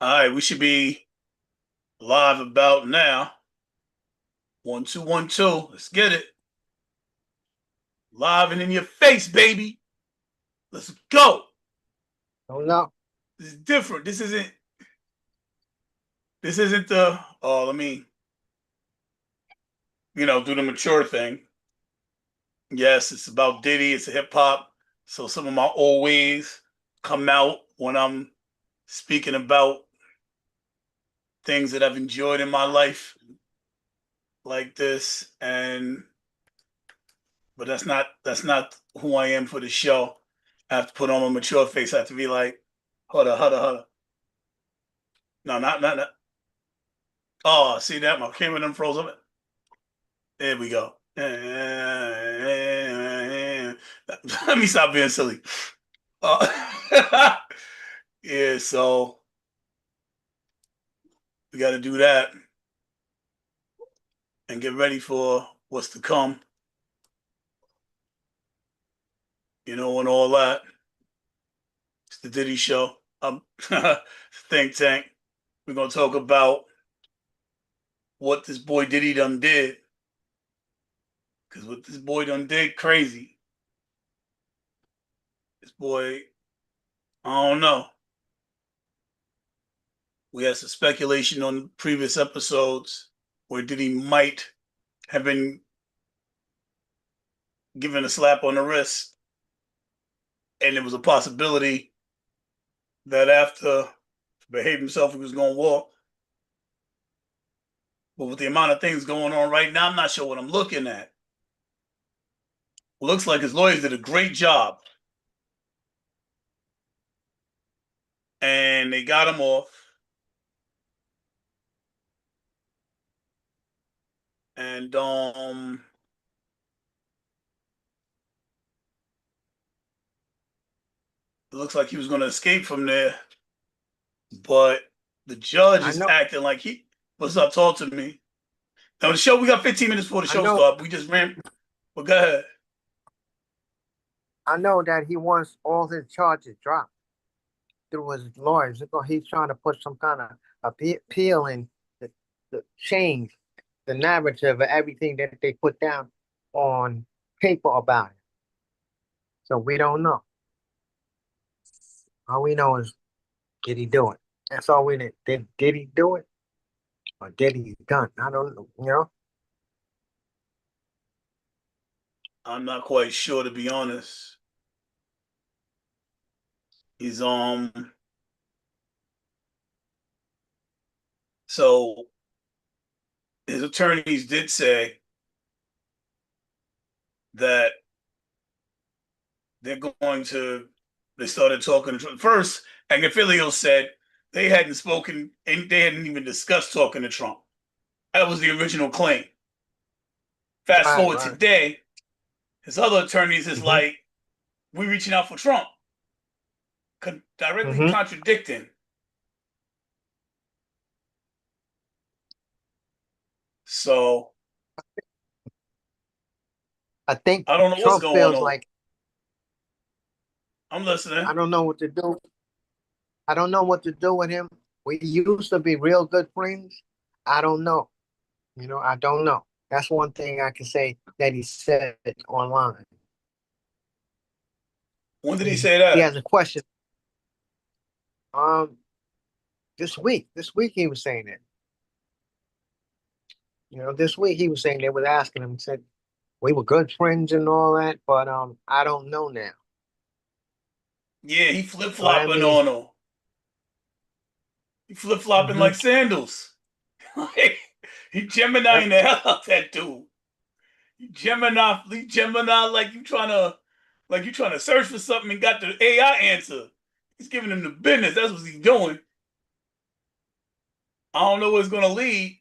All right, we should be live about now. 1 2 1 2. Let's get it. Live and in your face, baby. Let's go. Oh no. This is different. This isn't the let me, do the mature thing. Yes, it's about Diddy, it's a hip hop. So some of my old ways come out when I'm speaking about things that I've enjoyed in my life like this. But that's not who I am for the show. I have to put on a mature face. I have to be like, hold on. No, not. Oh, see that? My camera done froze up. There we go. Let me stop being silly. Uh, yeah, so we got to do that and get ready for what's to come, and all that. It's the Diddy show. Think tank. We're gonna talk about what this boy Diddy done did. Cause what this boy done did, crazy. This boy, I don't know. We had some speculation on previous episodes where Diddy might have been given a slap on the wrist, and there was a possibility that after behave himself, he was going to walk. But with the amount of things going on right now, I'm not sure what I'm looking at. Looks like his lawyers did a great job, and they got him off. And it looks like he was going to escape from there, but the judge I is know. acting like he. What's up? Talk to me. Now the show. We got 15 minutes before the I show know. starts. We just ran. But go ahead. I know that he wants all his charges dropped through his lawyers. He's trying to put some kind of appeal in the change the narrative of everything that they put down on paper about it. So we don't know. All we know is did he do it? That's all we did. Did he do it? Or did he done? I don't know. I'm not quite sure, to be honest. He's so his attorneys did say that they're going to. They started talking first. Agnifilio said they hadn't spoken and they hadn't even discussed talking to Trump. That was the original claim. Fast Right, forward right. today, his other attorneys is Mm-hmm. like, "We reaching out for Trump," directly Mm-hmm. contradicting. So I think I don't know what's Trump going feels on. like I'm listening. I don't know what to do. I don't know what to do with him. We used to be real good friends. I don't know. I don't know. That's one thing I can say that he said online. When did he He, say he that? has a question. Um, this week he was saying it. This week he was saying they was asking him. Said we were good friends and all that, but I don't know now. Yeah, he flip So that flopping means on him. He flip flopping hmm like sandals. Like, he Gemini yep. in the hell out that dude. He Gemini like you trying to search for something and got the AI answer. He's giving him the business. That's what he's doing. I don't know where it's gonna lead.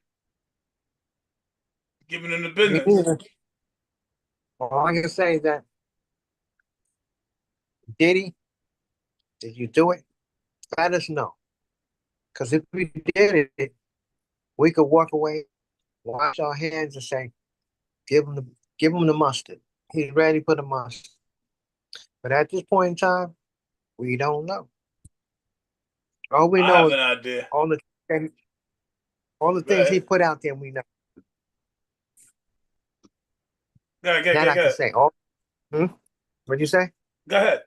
Giving him the Me business. neither. All I can say is that Diddy, did you do it? Let us know. Because if we did it, we could walk away, wash our hands, and say, give him the mustard. He's ready for the mustard. But at this point in time, we don't know. All we I know have is an idea. all the all the Go things he ahead. put out there. We know Go ahead, go ahead, that go I can ahead. say. All what'd you say? Go ahead.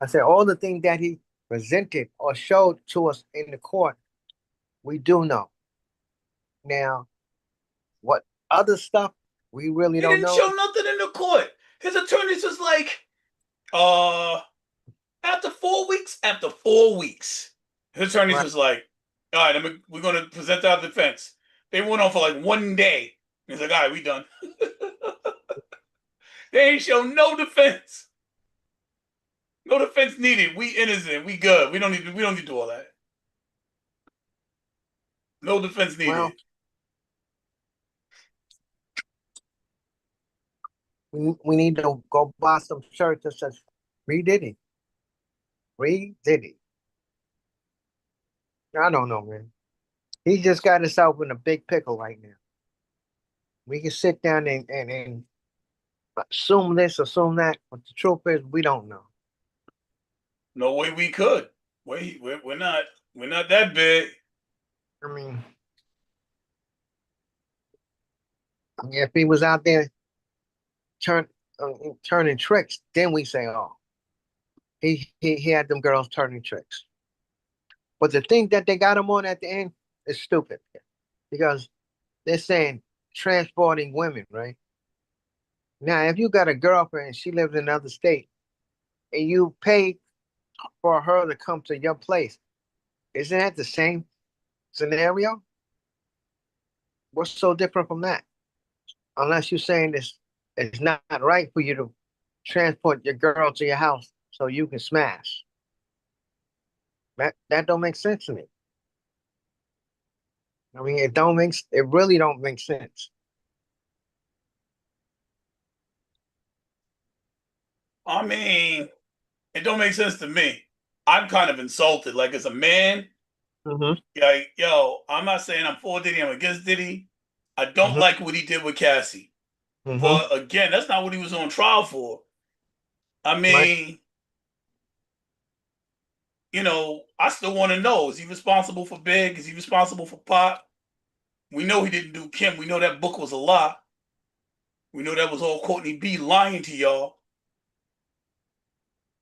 I said all the things that he presented or showed to us in the court. We do know now. What other stuff we really He don't didn't know. show nothing in the court. His attorneys was like, uh, after 4 weeks, his attorneys Right. was like, all right, we're going to present our defense. They went on for like one day. He's like, all right, we done. They ain't show no defense. No defense needed. We innocent. We good. We don't need to do all that. No defense Well, needed. we need to go buy some shirts that says "Free Diddy, Free Diddy." I don't know, man. He just got himself in a big pickle right now. We can sit down and assume this, assume that, but the truth is, we don't know. No way we could. We're not that big. I mean, if he was out there turn, turning tricks, then we say, "Oh, he had them girls turning tricks." But the thing that they got him on at the end is stupid because they're saying transporting women, right? Now, if you got a girlfriend and she lives in another state and you pay for her to come to your place, isn't that the same scenario? What's so different from that? Unless you're saying this, it's not right for you to transport your girl to your house so you can smash. That don't make sense to me. I mean, it really don't make sense. I mean, it don't make sense to me. I'm kind of insulted. Like as a man, Mm-hmm. like, yo, I'm not saying I'm for Diddy, I'm against Diddy. I don't Mm-hmm. like what he did with Cassie. Mm-hmm. But again, that's not what he was on trial for. I Right. mean, I still want to know, is he responsible for Big? Is he responsible for Pop? We know he didn't do Kim. We know that book was a lie. We know that was all Courtney B lying to y'all.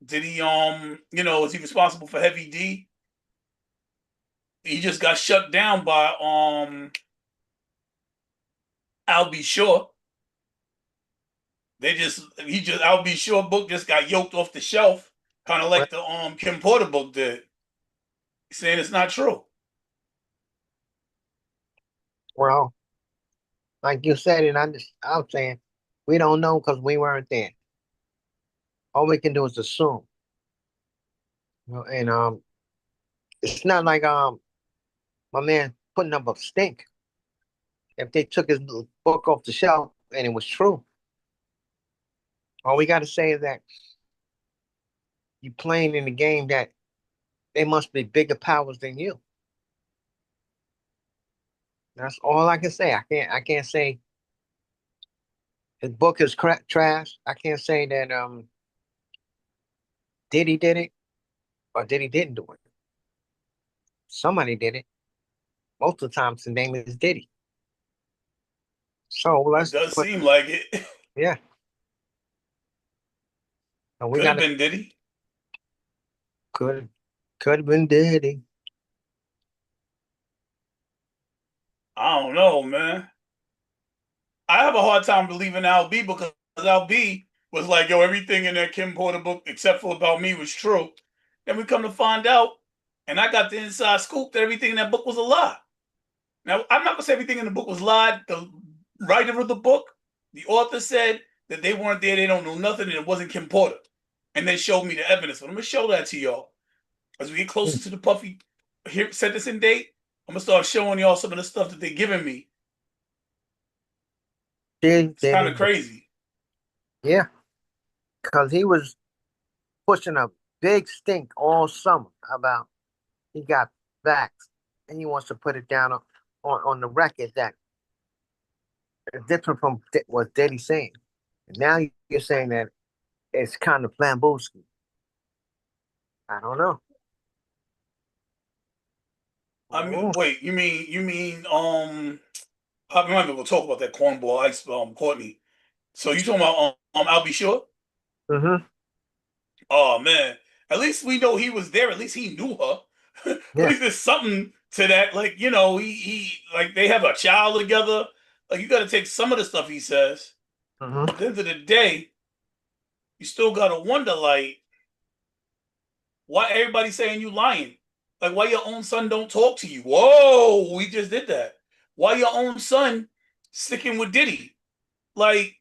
Did he is he responsible for Heavy D? He just got shut down by I'll Be Sure. I'll Be Sure book just got yoked off the shelf, kind of Right. like the Kim Porter book did. Saying it's not true. Well, like you said, and I'm saying we don't know because we weren't there. All we can do is assume. And it's not like my man putting up a stink. If they took his book off the shelf and it was true, all we got to say is that you playing in the game that they must be bigger powers than you. That's all I can say. I can't say his book is trash. I can't say that Diddy did it or Diddy didn't do it. Somebody did it. Most of the times the name is Diddy. So It let's does but seem like it. yeah. So we Could have gotta been Diddy. could could have been Diddy. I don't know, man. I have a hard time believing LB because LB was like, yo, everything in that Kim Porter book except for About Me was true. Then we come to find out, and I got the inside scoop that everything in that book was a lie. Now, I'm not gonna say everything in the book was lied. The writer of the book, the author said that they weren't there, they don't know nothing, and it wasn't Kim Porter. And they showed me the evidence. But I'm gonna show that to y'all. As we get closer to the Puffy sentencing date, I'm gonna start showing y'all some of the stuff that they're giving me. Diddy, It's kind Diddy, of Diddy. crazy. Yeah, because he was pushing a big stink all summer about he got facts and he wants to put it down on the record that it's different from what Diddy's saying. And now you're saying that it's kind of flamboosky. I don't know. I mean, Mhm. wait, you mean, I remember we'll talk about that cornball ice, Courtney. So you talking about I'll be sure? Mhm. Oh man, at least we know he was there. At least he knew her. At Yeah. least there's something to that. Like he like they have a child together. Like you got to take some of the stuff he says. But at Mhm. the end of the day, you still gotta wonder like why everybody saying you lying. Like why your own son don't talk to you. Whoa, we just did that. Why your own son sticking with Diddy? Like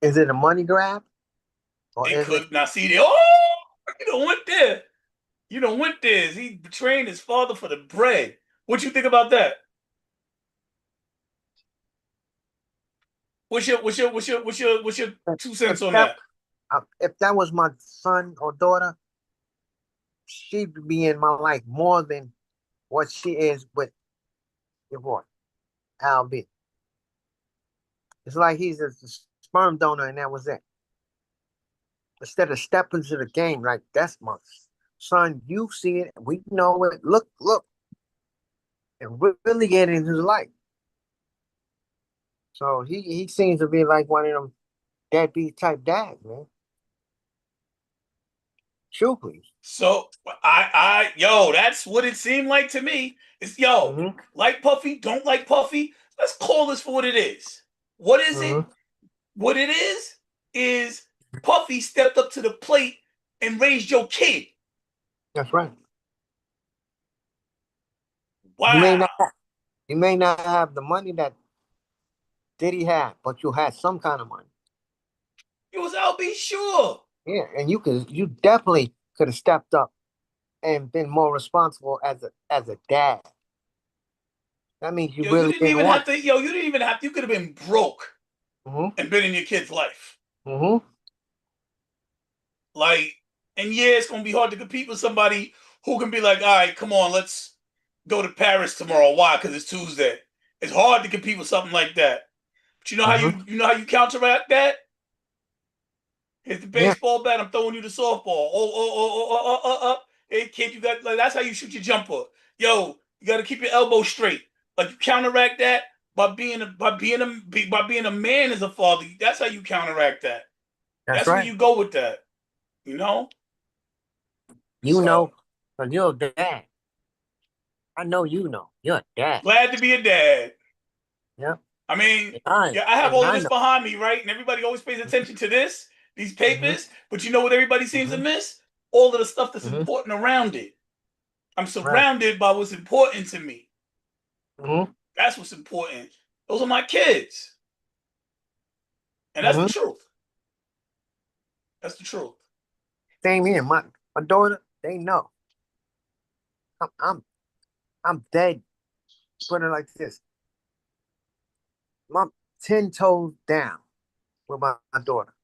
Is it a money grab or it is it? could not see there. Oh, you don't went there. You don't went there. He betraying his father for the bread. What you think about that? What's your 2 cents If on that that? if that was my son or daughter, she'd be in my life more than what she is with your boy, Al B. It's like he's a sperm donor and that was it. Instead of stepping to the game, like that's my son. You see it, we know it. Look, look, and really get into his life. So he seems to be like one of them deadbeat type dads, man. Truthfully. So yo, that's what it seemed like to me. It's yo, Mm-hmm. like Puffy, don't like Puffy. Let's call this for what it is. What is it? Mm-hmm. What it is Puffy stepped up to the plate and raised your kid. That's right. You may Wow. not you may not have the money that Diddy had, but you had some kind of money. It was I'll be sure. Yeah, and you definitely could have stepped up and been more responsible as a dad. That means you Yo, you really didn't didn't even want have to, yo, you didn't even have to, you could have been broke it. Mm-hmm. and been in your kid's life. Mm-hmm. Like, and yeah, it's gonna be hard to compete with somebody who can be like, all right, come on, let's go to Paris tomorrow. Why? Because it's Tuesday. It's hard to compete with something like that. But you know how Mm-hmm. you know how you counteract that? Here's the Yeah, baseball bat. I'm throwing you the softball. Oh. Hey kid, you got like that's how you shoot your jumper. Yo, you got to keep your elbow straight. Like you counteract that by being a man as a father. That's how you counteract that. that's That's where right. you go with that. You know. You So know, because you're a dad. I know you know. You're a dad. glad to be a dad. Yeah. I mean, And I yeah, I have and all of I this know. behind me, right? And everybody always pays attention to these Mm-hmm. papers. But you know what everybody seems to Mm-hmm. miss? All of the stuff that's Mm-hmm. important around it. I'm Right. surrounded by what's important to me. Mm-hmm. That's what's important. Those are my kids. And that's the Mm-hmm. truth. That's the truth. Same here. My daughter, they know. I'm I'm I'm dead. Put it like this. I'm 10 toes down with my daughter.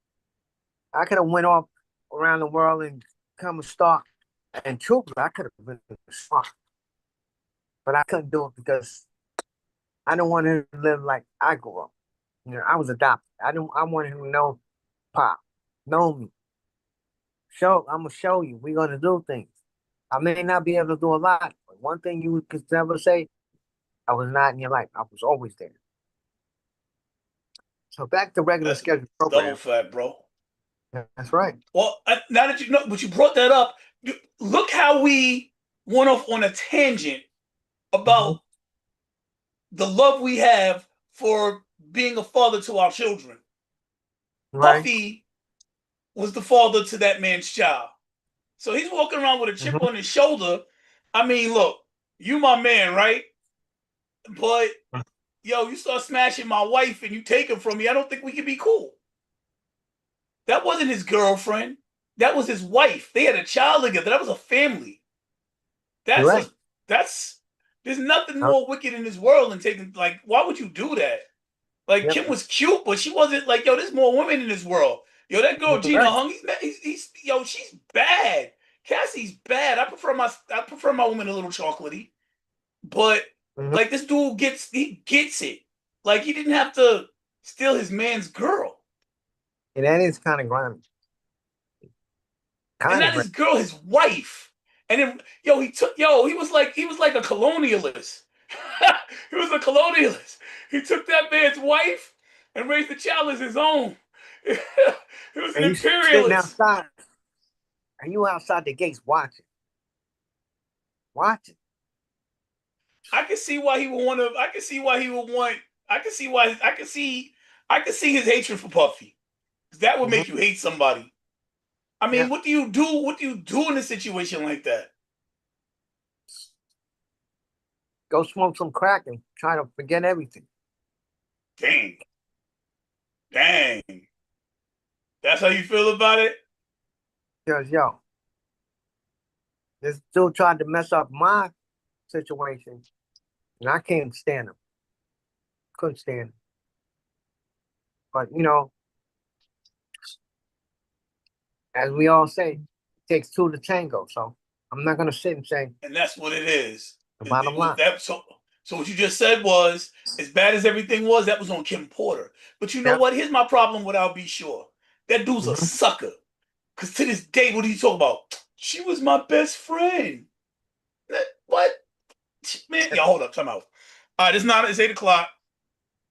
I could have went off around the world and come a star. And truthfully, I could have been smart, but I couldn't do it because I don't want him to live like I grew up. You know, I was adopted. I don't. I wanted him to know Pop, know me. I'm gonna show you. We're gonna do things. I may not be able to do a lot, but one thing you could never say, I was not in your life. I was always there. So back to regular That's schedule double program. fat, bro. That's right. Well, now that you know, but you brought that up, look how we went off on a tangent about Hmm. the love we have for being a father to our children. Right. Puffy was the father to that man's child. So he's walking around with a chip Hmm. on his shoulder. I mean, look, you my man, right? But yo, you start smashing my wife and you take her from me. I don't think we can be cool. That wasn't his girlfriend. That was his wife. They had a child together. That was a family. You're That's a right. that's there's nothing Uh, more wicked in this world than taking like why would you do that? Like Yep. Kim was cute, but she wasn't like yo. There's more women in this world. Yo, that girl You're Gina right. Hung, he's yo, she's bad. Cassie's bad. I prefer my woman a little chocolatey, but Hmm. like this dude he gets it. Like he didn't have to steal his man's girl, And that is kind of grimy. and Kind of not grimy. his girl, his wife. And then he was like a colonialist. He was a colonialist. He took that man's wife and raised the child as his own. He was an And you sitting imperialist. outside, and you outside the gates watching, watching. I can see why he would want to. I can see why he would want. I can see why. I can see his hatred for Puffy. That would Hmm. make you hate somebody. I mean, Yeah, what do you do? What do you do in a situation like that? go smoke some crack and try to forget everything. Dang, dang. That's how you feel about it. Because yo, this dude tried to mess up my situation, and I can't stand him. Couldn't stand him. But as we all say, it takes two to tango. So I'm not gonna sit and say And that's what it is. the bottom line. So what you just said was, as bad as everything was, that was on Kim Porter. But you know Yeah. what? Here's my problem with I'll Be Sure. That dude's a Hmm. sucker. Cause to this day, what are you talking about? She was my best friend. What? Man, y'all hold up, time out. All right, it's 8 o'clock.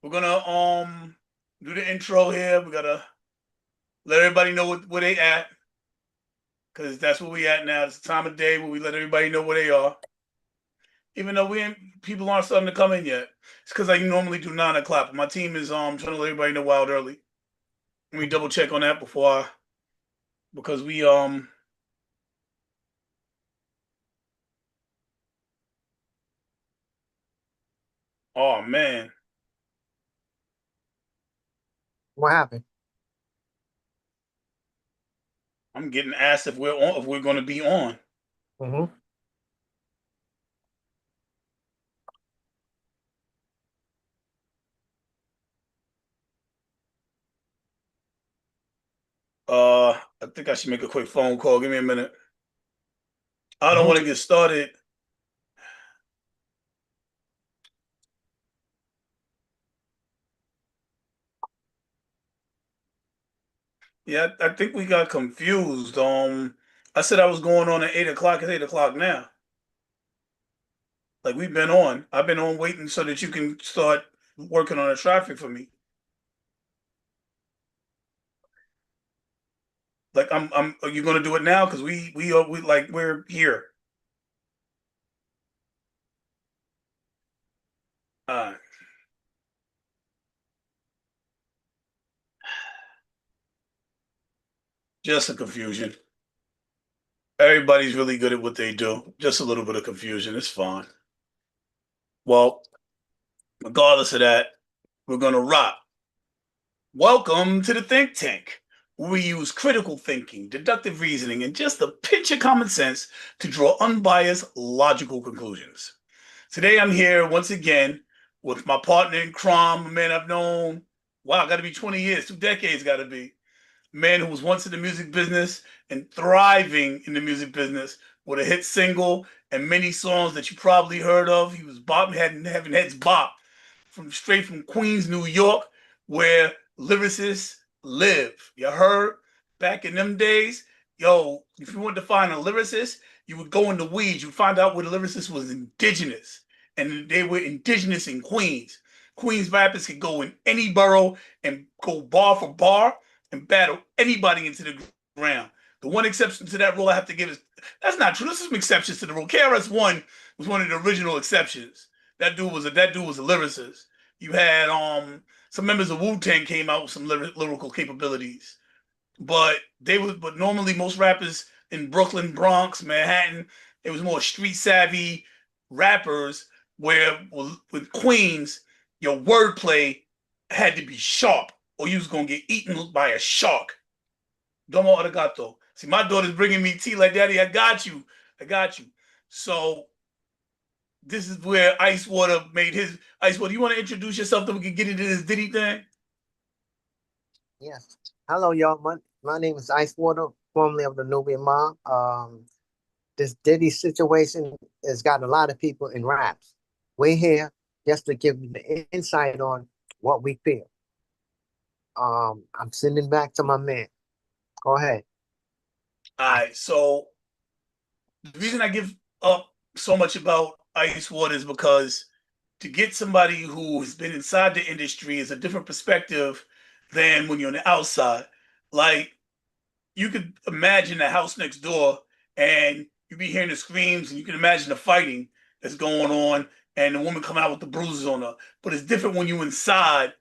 We're gonna do the intro here. We gotta let everybody know where they at. Cause that's where we at now. It's the time of day where we let everybody know where they are. Even though we ain't people aren't starting to come in yet. It's because I normally do 9 o'clock. But my team is trying to let everybody know wild early. Let me double check on that before I because we oh man, What happened? I'm getting asked if we're gonna be on. Hmm. I think I should make a quick phone call. Give me a minute. I don't Hmm. want to get started. Yeah, I think we got confused. I said I was going on at 8 o'clock. It's 8 o'clock now. Like we've been on. I've been on waiting so that you can start working on the traffic for me. Like are you gonna do it now? Because we like we're here. Uh just a confusion. Everybody's really good at what they do. Just a little bit of confusion. It's fine. Well, regardless of that, we're gonna rock. Welcome to the think tank, where we use critical thinking, deductive reasoning, and just a pinch of common sense to draw unbiased, logical conclusions. Today I'm here once again with my partner in crime, a man I've known, wow, gotta be 20 years, 2 decades gotta be. A man who was once in the music business and thriving in the music business with a hit single and many songs that you probably heard of. He was having heads bop from straight from Queens, New York, where lyricists live. You heard? Back in them days, yo, if you wanted to find a lyricist, you would go in the weeds. You'd find out where the lyricist was indigenous. And they were indigenous in Queens. Queens rappers could go in any borough and go bar for bar and battle anybody into the ground. The one exception to that rule I have to give is that's not true. There's some exceptions to the rule. KRS-One was one of the original exceptions. That dude was a lyricist. You had some members of Wu Tang came out with some lyrical capabilities, but normally most rappers in Brooklyn, Bronx, Manhattan, it was more street savvy rappers. Where with Queens, your wordplay had to be sharp, or you was gonna get eaten by a shark. Domo arigato. See, my daughter's bringing me tea like daddy. I got you. I got you. So this is where Icewater made his Icewater. You want to introduce yourself so we can get into this Diddy thing? Yes. Hello, y'all. My name is Icewater, formerly of the Nubian Mob. This Diddy situation has got a lot of people in raps. We're here just to give you the insight on what we feel. I'm sending back to my man. Go ahead. All I, right. So the reason I give up so much about Icewater is because to get somebody who has been inside the industry is a different perspective than when you're on the outside. Like you could imagine the house next door and you be hearing the screams and you can imagine the fighting that's going on and the woman coming out with the bruises on her. But it's different when you're inside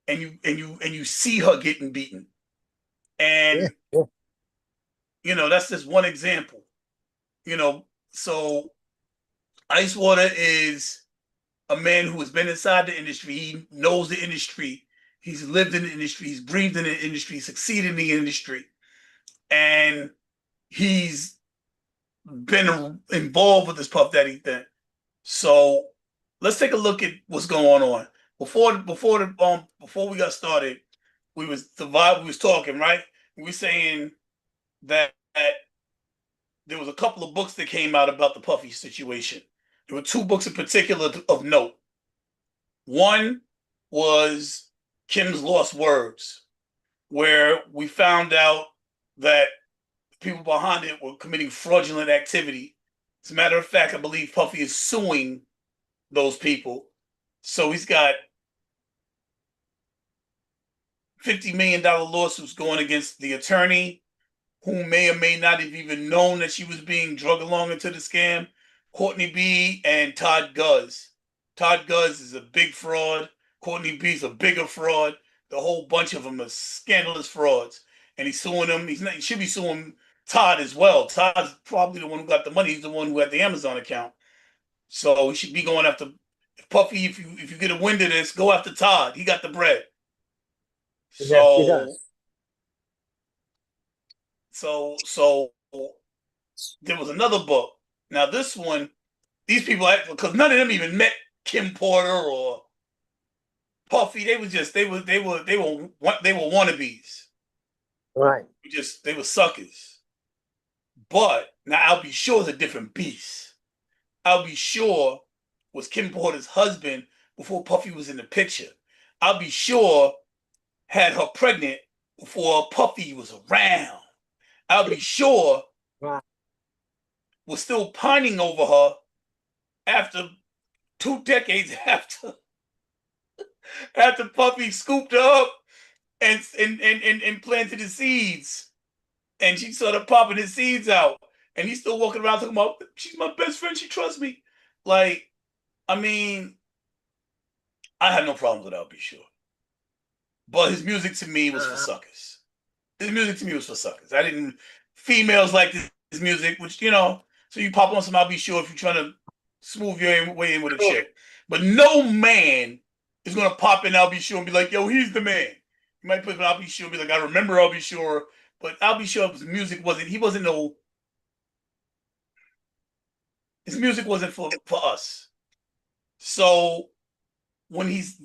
and you see her getting beaten. Yeah, And yeah, that's just one example. You know, so Icewater is a man who has been inside the industry. He knows the industry. He's lived in the industry. He's breathed in the industry, succeeded in the industry. And he's been involved with this Puff Daddy thing. So let's take a look at what's going on. Before we got started, we was the vibe we was talking, right? We were saying that there was a couple of books that came out about the Puffy situation. There were two books in particular of note. One was Kim's Lost Words, where we found out that people behind it were committing fraudulent activity. As a matter of fact, I believe Puffy is suing those people. So he's got $50 million lawsuits going against the attorney, who may or may not have even known that she was being drug along into the scam, Courtney B and Todd Guz. Todd Guz is a big fraud. Courtney B is a bigger fraud. The whole bunch of them are scandalous frauds. And he's suing them. He should be suing Todd as well. Todd's probably the one who got the money. He's the one who had the Amazon account. So he should be going after Puffy. If you get a wind of this, go after Todd. He got the bread. yes, he So does. so there was another book. Now this one, these people, because none of them even met Kim Porter or Puffy. They was just they were wannabes. Right. They were suckers. But now I'll be sure it's a different beast. I'll be sure was Kim Porter's husband before Puffy was in the picture. I'll be sure had her pregnant before Puffy was around. I'll be sure Right. was still pining over her after 2 decades after Puffy scooped her up and planted the seeds. And she started popping his seeds out. And he's still walking around talking about, she's my best friend, she trusts me. Like, I mean, I had no problems with I'll be sure. But his music to me was for Uh, suckers. His music to me was for suckers. I didn't females like this music, which so you pop on some I'll be sure if you're trying to smooth your way in with a chick. But no man is gonna pop in I'll be sure and be like, yo, he's the man. You might put I'll be sure and be like, I remember I'll be sure, but I'll be sure his music wasn't no his music wasn't for us. So when his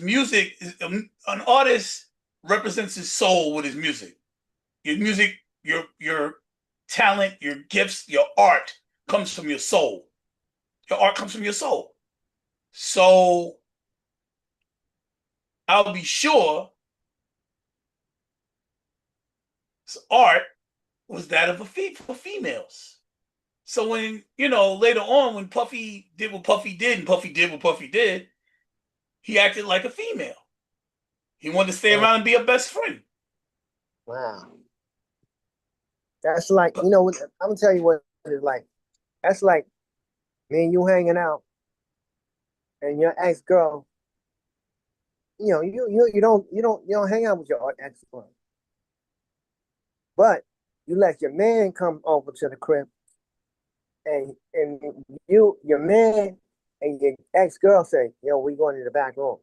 music is an artist represents his soul with his music. Your music, your talent, your gifts, your art comes from your soul. Your art comes from your soul. So I'll be sure art was that of for females. So when later on when Puffy did what Puffy did and Puffy did what Puffy did, he acted like a female. He wanted to stay right. around and be a best friend. Wow. That's like, you know what, I'm gonna tell you what it's like. That's like me and you hanging out and your ex girl, you don't hang out with your ex girl. But you let your man come over to the crib and your man and your ex girl say, yo, we going to the back room.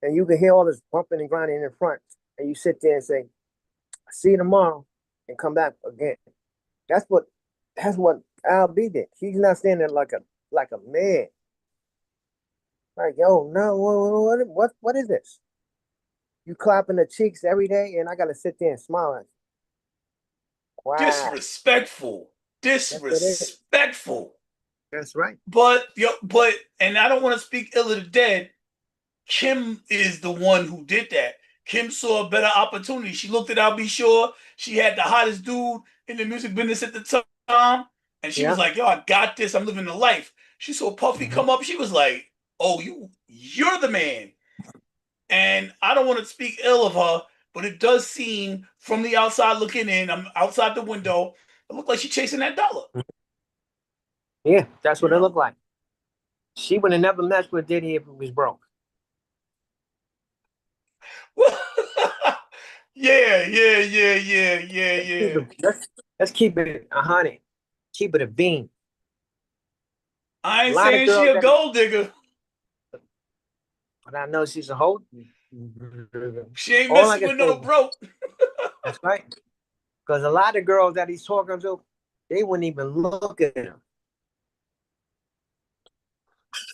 And you can hear all this bumping and grinding in front. And you sit there and say, see you tomorrow and come back again. That's what that's what Al B did. He's not standing there like a man. Like, yo, no, what is this? You clapping the cheeks every day, and I gotta sit there and smile at you. Wow, Disrespectful. that's what it is. Disrespectful. That's right. But and I don't want to speak ill of the dead. Kim is the one who did that. Kim saw a better opportunity. She looked at I'll be sure. She had the hottest dude in the music business at the time, and she was Yeah. like, "Yo, I got this. I'm living the life." She saw Puffy Hmm. come up. She was like, "Oh, you're the man." And I don't want to speak ill of her, but it does seem from the outside looking in, I'm outside the window, it looked like she's chasing that dollar. Yeah, that's You what it know? looked like. She would have never messed with Diddy if it was broke. Yeah, yeah, yeah, yeah, yeah, Let's keep yeah. it. Let's keep it 100. Keep it a beam. I A ain't lot of saying she girls a that, gold digger. but I know she's a hoe. She ain't All I messing can with say, no broke. that's right. Because a lot of girls that he's talking to, they wouldn't even look at him.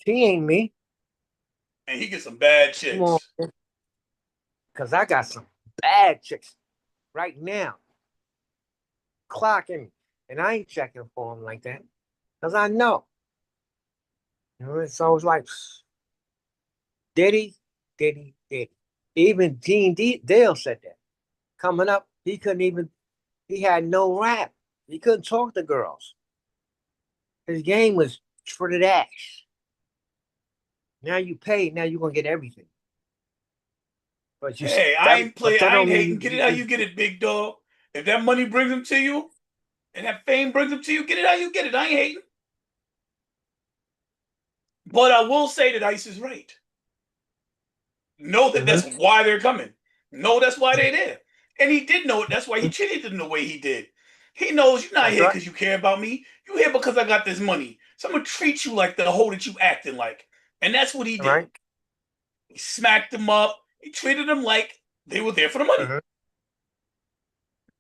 She ain't me. And he gets some bad Come on, chicks. because I got some bad chicks right now clocking me, and I ain't checking for them like that because I know. You know, so it's like Diddy, Diddy, Diddy. Even Dale said that. Coming up, he couldn't even. He had no rap. He couldn't talk to girls. His game was for the dash. Now you pay. Now you're gonna get everything. But you Hey, that. But that I don't ain't mean hating. Get it how you get it, big dog. If that money brings them to you and that fame brings them to you, get it how you get it. I ain't hating. But I will say that Ice is right. Know that that's Mhm. why they're coming. Know that's why they're there. And he did know it. That's why he treated them the way he did. He knows you're not That's here right. because you care about me. You're here because I got this money. So I'm gonna treat you like the hoe that you acting like. And that's what he All did. right. He smacked them up. He treated them like they were there for the money. Mhm.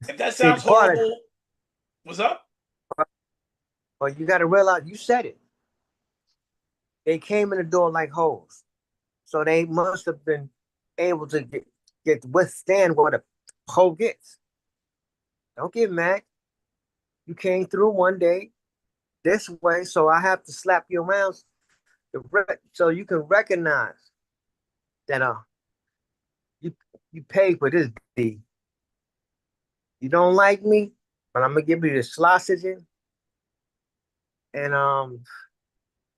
If that See the sounds part of, horrible, what's up? but you got to realize you said it. They came in the door like hoes, so they must have been able to get withstand what a hoe gets. Don't get mad. You came through one day this way, so I have to slap you around so you can recognize that you you paid for this deed. You don't like me, but I'm gonna give you the sausage and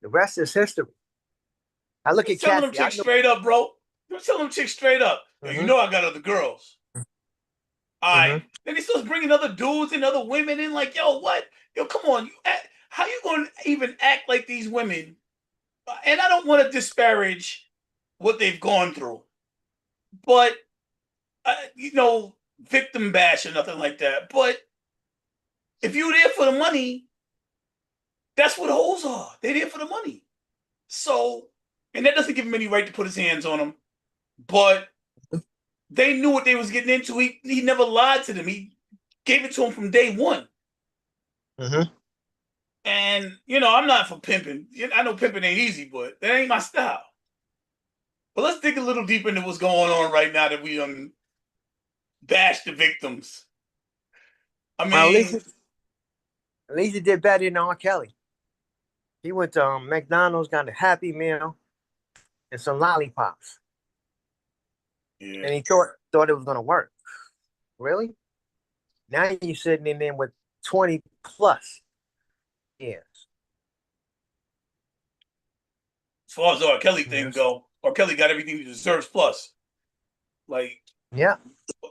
the rest is history. I You look was at telling them Cassie. I chicks know. straight up, bro. You was telling them chicks straight up. Yo, you Hmm. know I got other girls. All right. Hmm. Then he starts bringing other dudes and other women in. Like, yo, what? Yo, come on. How you going to even act like these women? And I don't want to disparage what they've gone through, but victim bash or nothing like that. But if you're there for the money, that's what hoes are. They're there for the money. So, and that doesn't give him any right to put his hands on them. But they knew what they was getting into. He never lied to them. He gave it to them from day one. Hmm. And I'm not for pimping. I know pimping ain't easy, but that ain't my style. But let's dig a little deeper into what's going on right now that we bash the victims. I Well, mean, at least he did better than R. Kelly. He went to McDonald's, got a Happy Meal and some lollipops, yeah. and he thought it was gonna work. Really? Now you're sitting in there with 20 plus years. As far as the R. Kelly thing Yes. go, R. Kelly got everything he deserves plus. Like Yeah.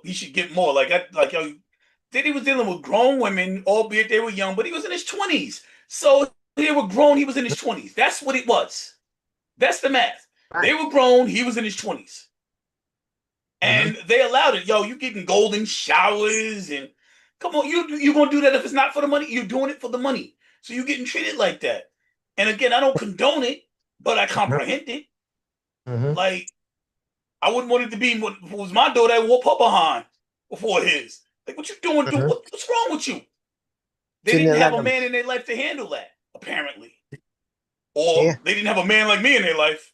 he should get more. Like yo, then he was dealing with grown women, albeit they were young, but he was in his 20s. So they were grown, he was in his 20s. That's what it was. That's the math. Right. They were grown, he was in his 20s. Mm-hmm. And they allowed it. Yo, you getting golden showers and come on, you gonna do that if it's not for the money? You're doing it for the money. So you're getting treated like that. And again, I don't condone it, but I comprehend it. Mm-hmm. Like, I wouldn't want it to be what was my daughter that whoop her behind before his. Like, what you doing? Mm-hmm. What's wrong with you? They Shouldn't didn't have have let a them. man in their life to handle that, apparently. Or Yeah. they didn't have a man like me in their life.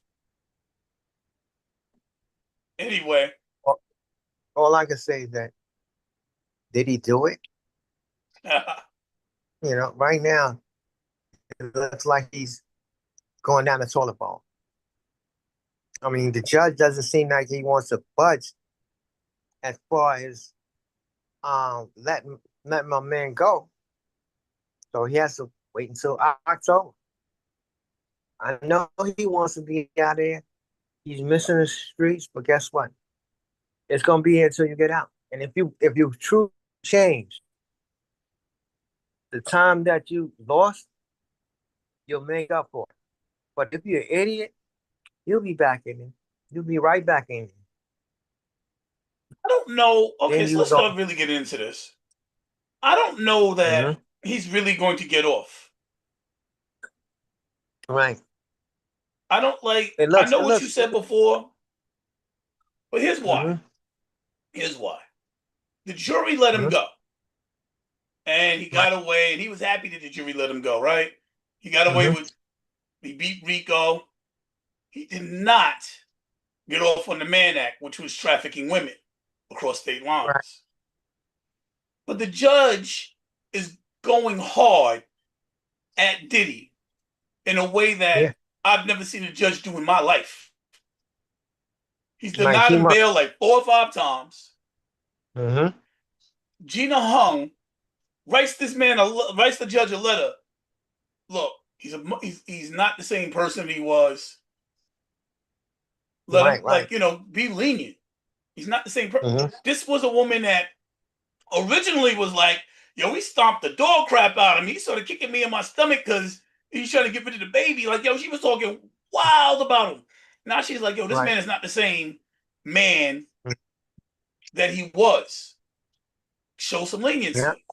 Anyway, All, all I can say is that did he do it? Right now it looks like he's going down the toilet bowl. I mean, the judge doesn't seem like he wants to budge as far as letting my man go. So he has to wait until October. I know he wants to be out there. He's missing the streets, but guess what? It's gonna be here until you get out. And if you truly change the time that you lost, you'll make up for it. But if you're an idiot, you'll be back in it. You'll be right back in it. I don't know. Okay, Then so you let's go. start really getting into this. I don't know that Mm-hmm. he's really going to get off. Right. I don't like, It I looks. know It what you looks. said before, but here's why. Mm-hmm. Here's why. The jury let him Mm-hmm. go. And he Right. got away, and he was happy that the jury let him go, right? He got away Mm-hmm. with, he beat Rico. He did not get off on the Mann Act, which was trafficking women across state Right. lines. But the judge is going hard at Diddy in a way that Yeah. I've never seen a judge do in my life. He's Like denied he him must. bail like 4 or 5 times. Mm-hmm. Gina Hung writes the judge a letter. Look, he's not the same person he was. Let him, Right. Right. like, be lenient. He's not the same person. Mm-hmm. This was a woman that originally was like, yo, he stomped the dog crap out of me. He started kicking me in my stomach because he's trying to get rid of the baby. Like, yo, she was talking wild about him. Now she's like, yo, this Right. man is not the same man that he was. Show some Yeah. leniency,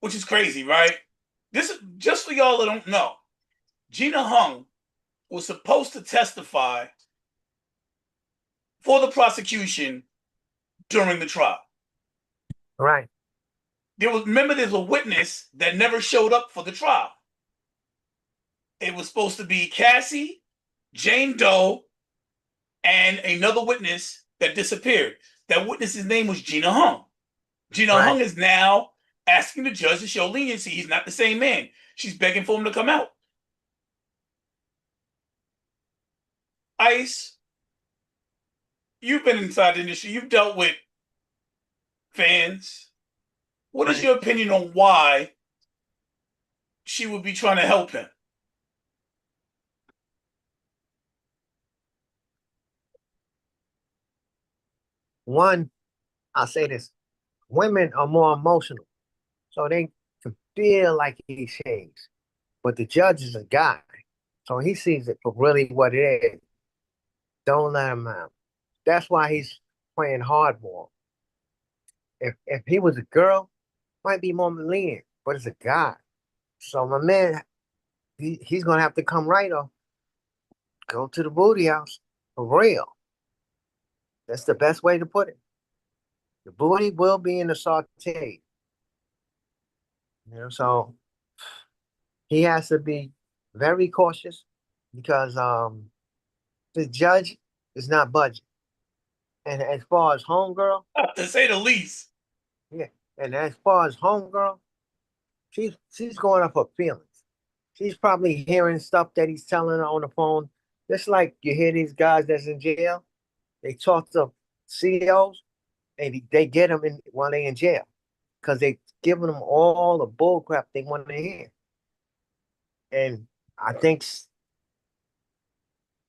which is crazy, right? This is just for y'all that don't know. Gina Hung was supposed to testify for the prosecution during the trial. Right. There's a witness that never showed up for the trial. It was supposed to be Cassie, Jane Doe, and another witness that disappeared. That witness's name was Gina Hung. Gina Right. Hung is now asking the judge to show leniency. He's not the same man. She's begging for him to come out. Ice, you've been inside the industry. You've dealt with fans. What is Right. your opinion on why she would be trying to help him? One, I'll say this: women are more emotional, so they can feel like he changed. But the judge is a guy, so he sees it for really what it is. Don't let him out. That's why he's playing hardball. If he was a girl, might be more lenient, but it's a guy. So my man, he's gonna have to come right or go to the booty house for real. That's the best way to put it. The booty will be in the saute. So he has to be very cautious because the judge is not budging. And as far as homegirl, To say the least. yeah. And as far as homegirl, she's going off her feelings. She's probably hearing stuff that he's telling her on the phone. Just like you hear these guys that's in jail, they talk to CEOs and they get them in while they in jail because they giving them all the bull crap they want to hear. And I think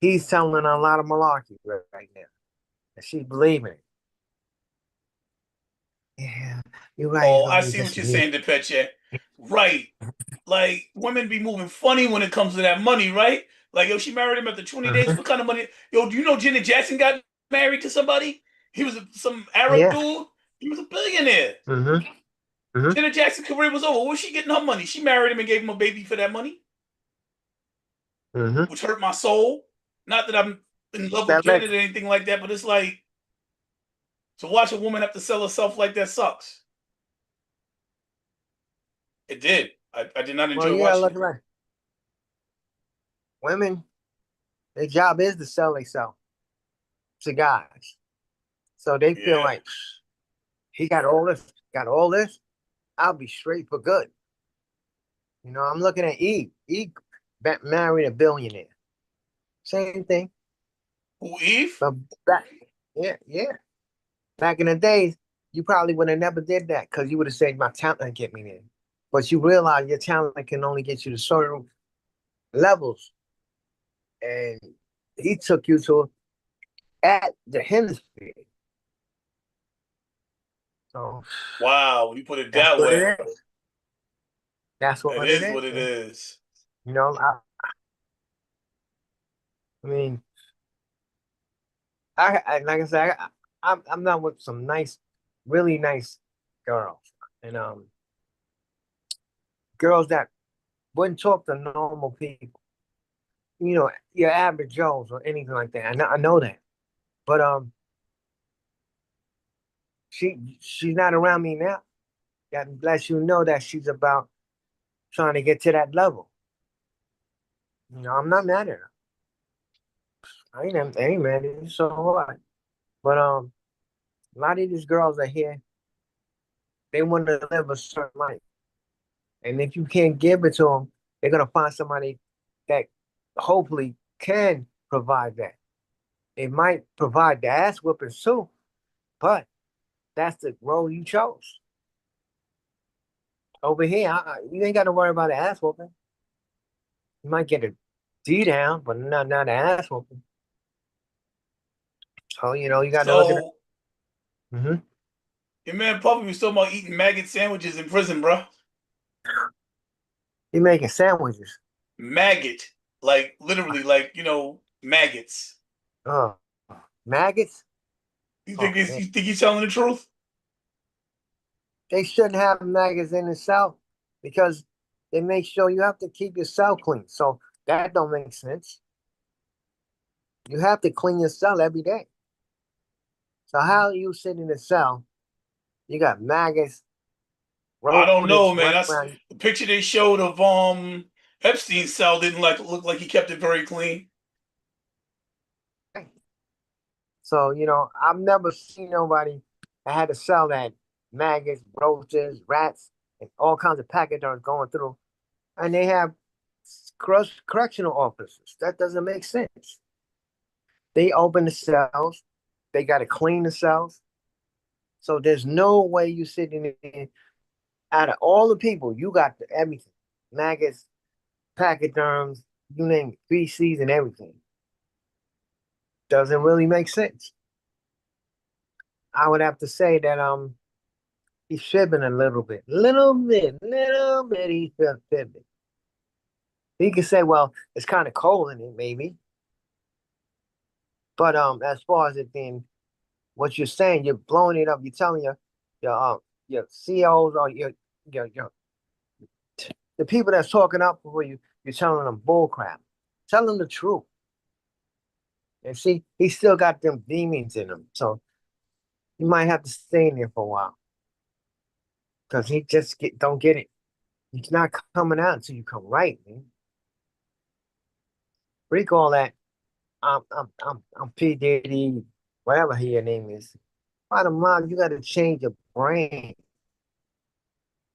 he's telling a lot of malarkey right now, and she's believing it. Yeah, you're right. It's Oh, gonna I be see what just you're me. saying, DePetche. Right. Like, women be moving funny when it comes to that money, right? Like, yo, she married him after 20 days. Hmm. What kind of money? Yo, do you know Janet Jackson got married to somebody? He was some Arab Yeah. dude. He was a billionaire. Hmm. Hmm. Janet Jackson's career was over. Where was she getting her money? She married him and gave him a baby for that money, Hmm. which hurt my soul. Not that I'm in love with That Janet let or anything like that, but it's like, to watch a woman have to sell herself like that sucks. It did. I did not well, enjoy you gotta watching look it. around. Women, their job is to sell themselves to guys. So they feel Yeah. like he got all this. I'll be straight for good. I'm looking at Eve. Eve married a billionaire. Same thing. Who, Eve? But back, yeah, yeah. Back in the days, you probably would have never did that because you would have said my talent get me in. but you realize your talent can only get you to certain levels, and he took you to at the hemisphere. So Wow, when you put it that's that what way, it is. That's it what it is is, what it man. is. You know, I mean, I like I said, I'm not with some nice, really nice girls, and girls that wouldn't talk to normal people. You know, your average Joes or anything like that. I know that, but she's not around me now. That lets you know that she's about trying to get to that level. You know, I'm not mad at her. I ain't mad at you, so what? But a lot of these girls are here. They want to live a certain life, and if you can't give it to them, they're gonna find somebody that hopefully can provide that. It might provide the ass whooping too, but that's the role you chose. Over here, you ain't got to worry about the ass whooping. You might get a D down, but not an ass whooping. So you got to look at it. So Mm-hmm. your man Puppy was talking about eating maggot sandwiches in prison, bro. You making sandwiches. Maggot, like literally, like maggots. Oh, maggots. Oh man, You think he's telling the truth? they shouldn't have maggots in the cell because they make sure you have to keep your cell clean. So that don't make sense. You have to clean your cell every day. So how you sit in the cell? You got maggots, I don't know, rodents man. running That's around. the picture they showed of Epstein's cell didn't look like he kept it very clean. So, I've never seen nobody that had a cell that maggots, roaches, rats, and all kinds of pachyderms going through. And they have correctional officers. That doesn't make sense. They open the cells, they got to clean the cells. So there's no way you sitting in, out of all the people, you got everything maggots, pachyderms, you name it, feces, and everything. Doesn't really make sense. I would have to say that he's fibbing a little bit. He's fibbing. He could say, "Well, it's kind of cold in it, maybe." But as far as it being what you're saying, you're blowing it up. You're telling your CEOs or your the people that's talking up for you. You're telling them bull crap. Tell them the truth. And see, he still got them demons in him, so you might have to stay in there for a while because he just don't get it. He's not coming out until you come right, man. Freak all that. I'm P. Diddy, whatever your name is. Bottom line, you got to change your brain.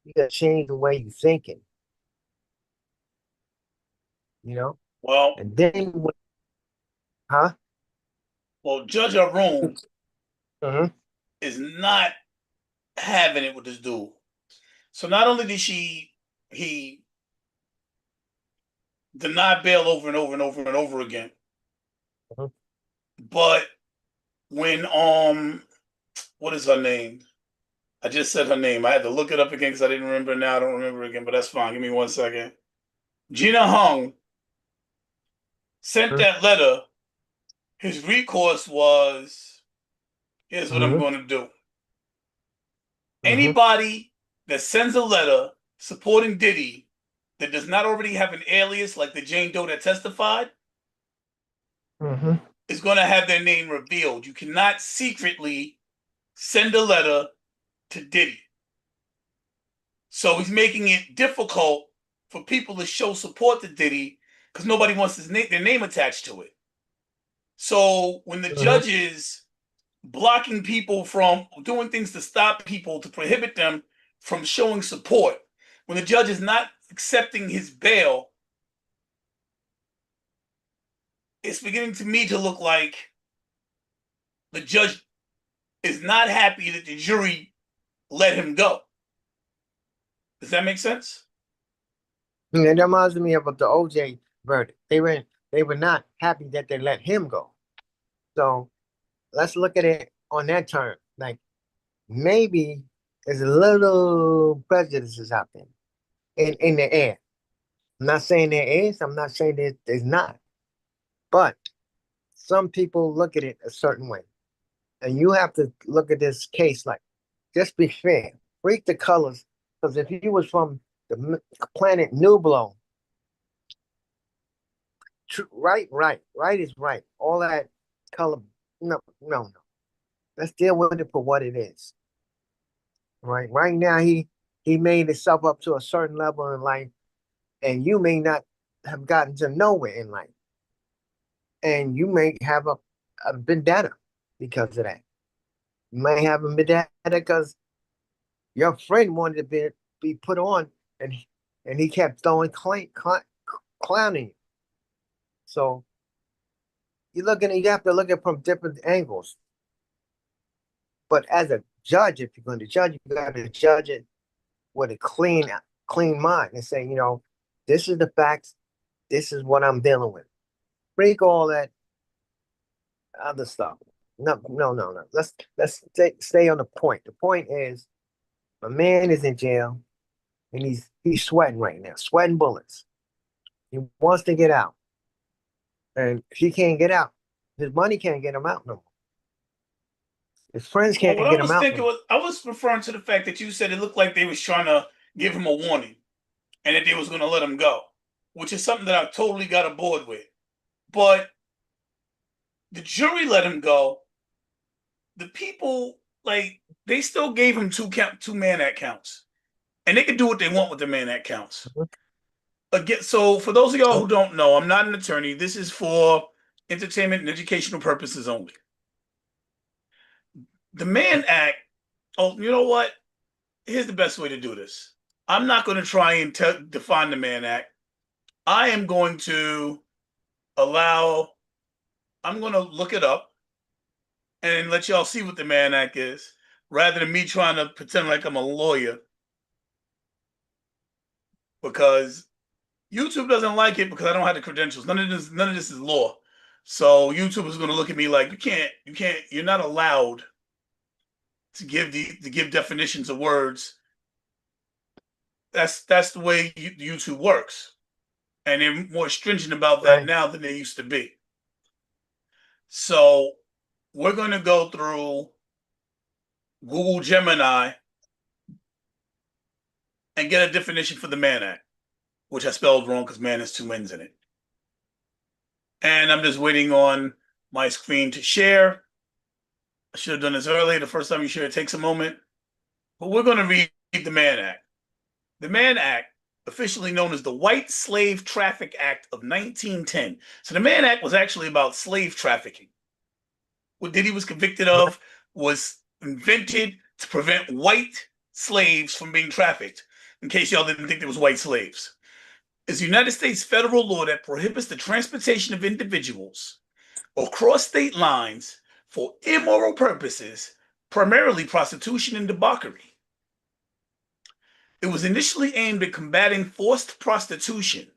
You got to change the way you're thinking, you know? Well, And then, huh? Judge Arun Mm-hmm. is not having it with this dude. So not only did he deny bail over and over and over and over again, Mm-hmm. but when what is her name? I just said her name. I had to look it up again because I didn't remember now. I don't remember again, but that's fine. Give me 1 second. Gina Hung sent that letter. His recourse was, here's what I'm Mm-hmm. going to do. Mm-hmm. Anybody that sends a letter supporting Diddy that does not already have an alias like the Jane Doe that testified Mm-hmm. is going to have their name revealed. You cannot secretly send a letter to Diddy. So he's making it difficult for people to show support to Diddy because nobody wants their name attached to it. So when the Mm-hmm. judge is blocking people from doing things to stop people, to prohibit them from showing support, when the judge is not accepting his bail, it's beginning to me to look like the judge is not happy that the jury let him go. Does that make sense? And it reminds me of the OJ verdict. They were not happy that they let him go. So let's look at it on that term. Like maybe there's a little prejudices out there in the air. I'm not saying there is. I'm not saying there's not. But some people look at it a certain way, and you have to look at this case like, just be fair. Break the colors, because if he was from the planet Nublo, right is right. All that color, no, no, no. Let's deal with it for what it is. Right now, he made himself up to a certain level in life, and you may not have gotten to nowhere in life, and you may have a vendetta because of that. You may have a vendetta because your friend wanted to be put on, and he kept throwing clowning you. So you have to look at it from different angles. But as a judge, if you're going to judge, you got to judge it with a clean mind and say, this is the facts. This is what I'm dealing with. Break all that other stuff. No, no, no, no. Let's stay on the point. The point is, a man is in jail and he's sweating right now, sweating bullets. He wants to get out, and he can't get out. His money can't get him out no more. His friends Well, can't what I get him was out no thinking more. was I was referring to the fact that you said it looked like they was trying to give him a warning and that they was going to let him go, which is something that I totally got aboard with. But the jury let him go. The people, like, they still gave him two Mann Act counts, and they can do what they want with the Mann Act counts. Again, so for those of y'all who don't know, I'm not an attorney. This is for entertainment and educational purposes only. The Mann Act. Oh, you know what? Here's the best way to do this. I'm not going to try and define the Mann Act. I am going to allow. I'm going to look it up and let y'all see what the Mann Act is, rather than me trying to pretend like I'm a lawyer, because YouTube doesn't like it because I don't have the credentials. None of this is law. So YouTube is going to look at me like you're not allowed to give definitions of words. That's the way YouTube works, and they're more stringent about that Right, now than they used to be. So we're going to go through Google Gemini and get a definition for the Mann Act, which I spelled wrong because man has two N's in it. And I'm just waiting on my screen to share. I should have done this earlier. The first time you share, it takes a moment. But we're going to read the Mann Act. The Mann Act, officially known as the White Slave Traffic Act of 1910. So the Mann Act was actually about slave trafficking. What Diddy was convicted of was invented to prevent white slaves from being trafficked, in case y'all didn't think there was white slaves. It's a United States federal law that prohibits the transportation of individuals across state lines for immoral purposes, primarily prostitution and debauchery. It was initially aimed at combating forced prostitution,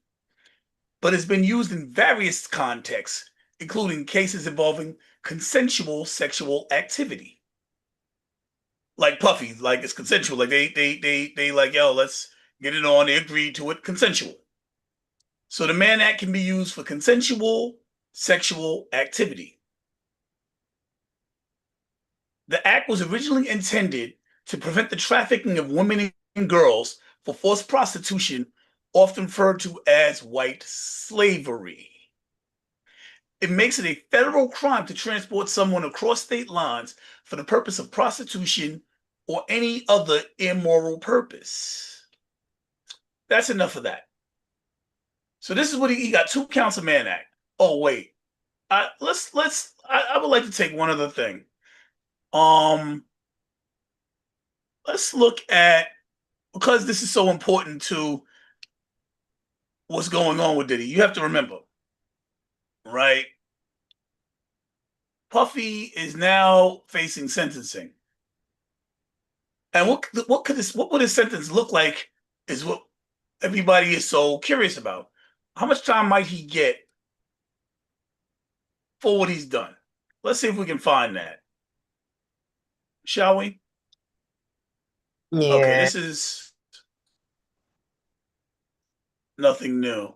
but has been used in various contexts, including cases involving consensual sexual activity. Like Puffy, like it's consensual. Like they like, yo, let's get it on. They agreed to it, consensual. So the Mann Act can be used for consensual sexual activity. The act was originally intended to prevent the trafficking of women and girls for forced prostitution, often referred to as white slavery. It makes it a federal crime to transport someone across state lines for the purpose of prostitution or any other immoral purpose. That's enough of that. So this is what he got: two counts of Mann Act. Oh wait, I would like to take one other thing. Um, let's look at, because this is so important to what's going on with Diddy. You have to remember, right? Puffy is now facing sentencing, and what would his sentence look like is what everybody is so curious about. How much time might he get for what he's done? Let's see if we can find that, shall we? Okay, Yeah. this is nothing new.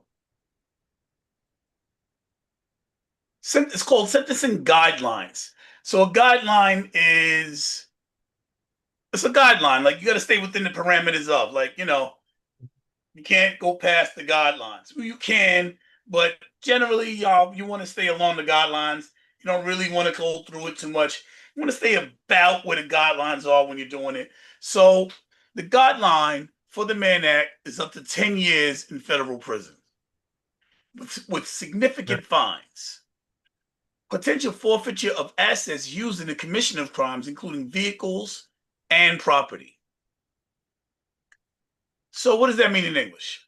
It's called sentencing guidelines. So a guideline is it's a guideline. Like you got to stay within the parameters of, like, you can't go past the guidelines. Well, you can, but generally, y'all, you want to stay along the guidelines. You don't really want to go through it too much. You want to stay about where the guidelines are when you're doing it. So the guideline for the Mann Act is up to 10 years in federal prison with significant fines. Potential forfeiture of assets used in the commission of crimes, including vehicles and property. So what does that mean in English?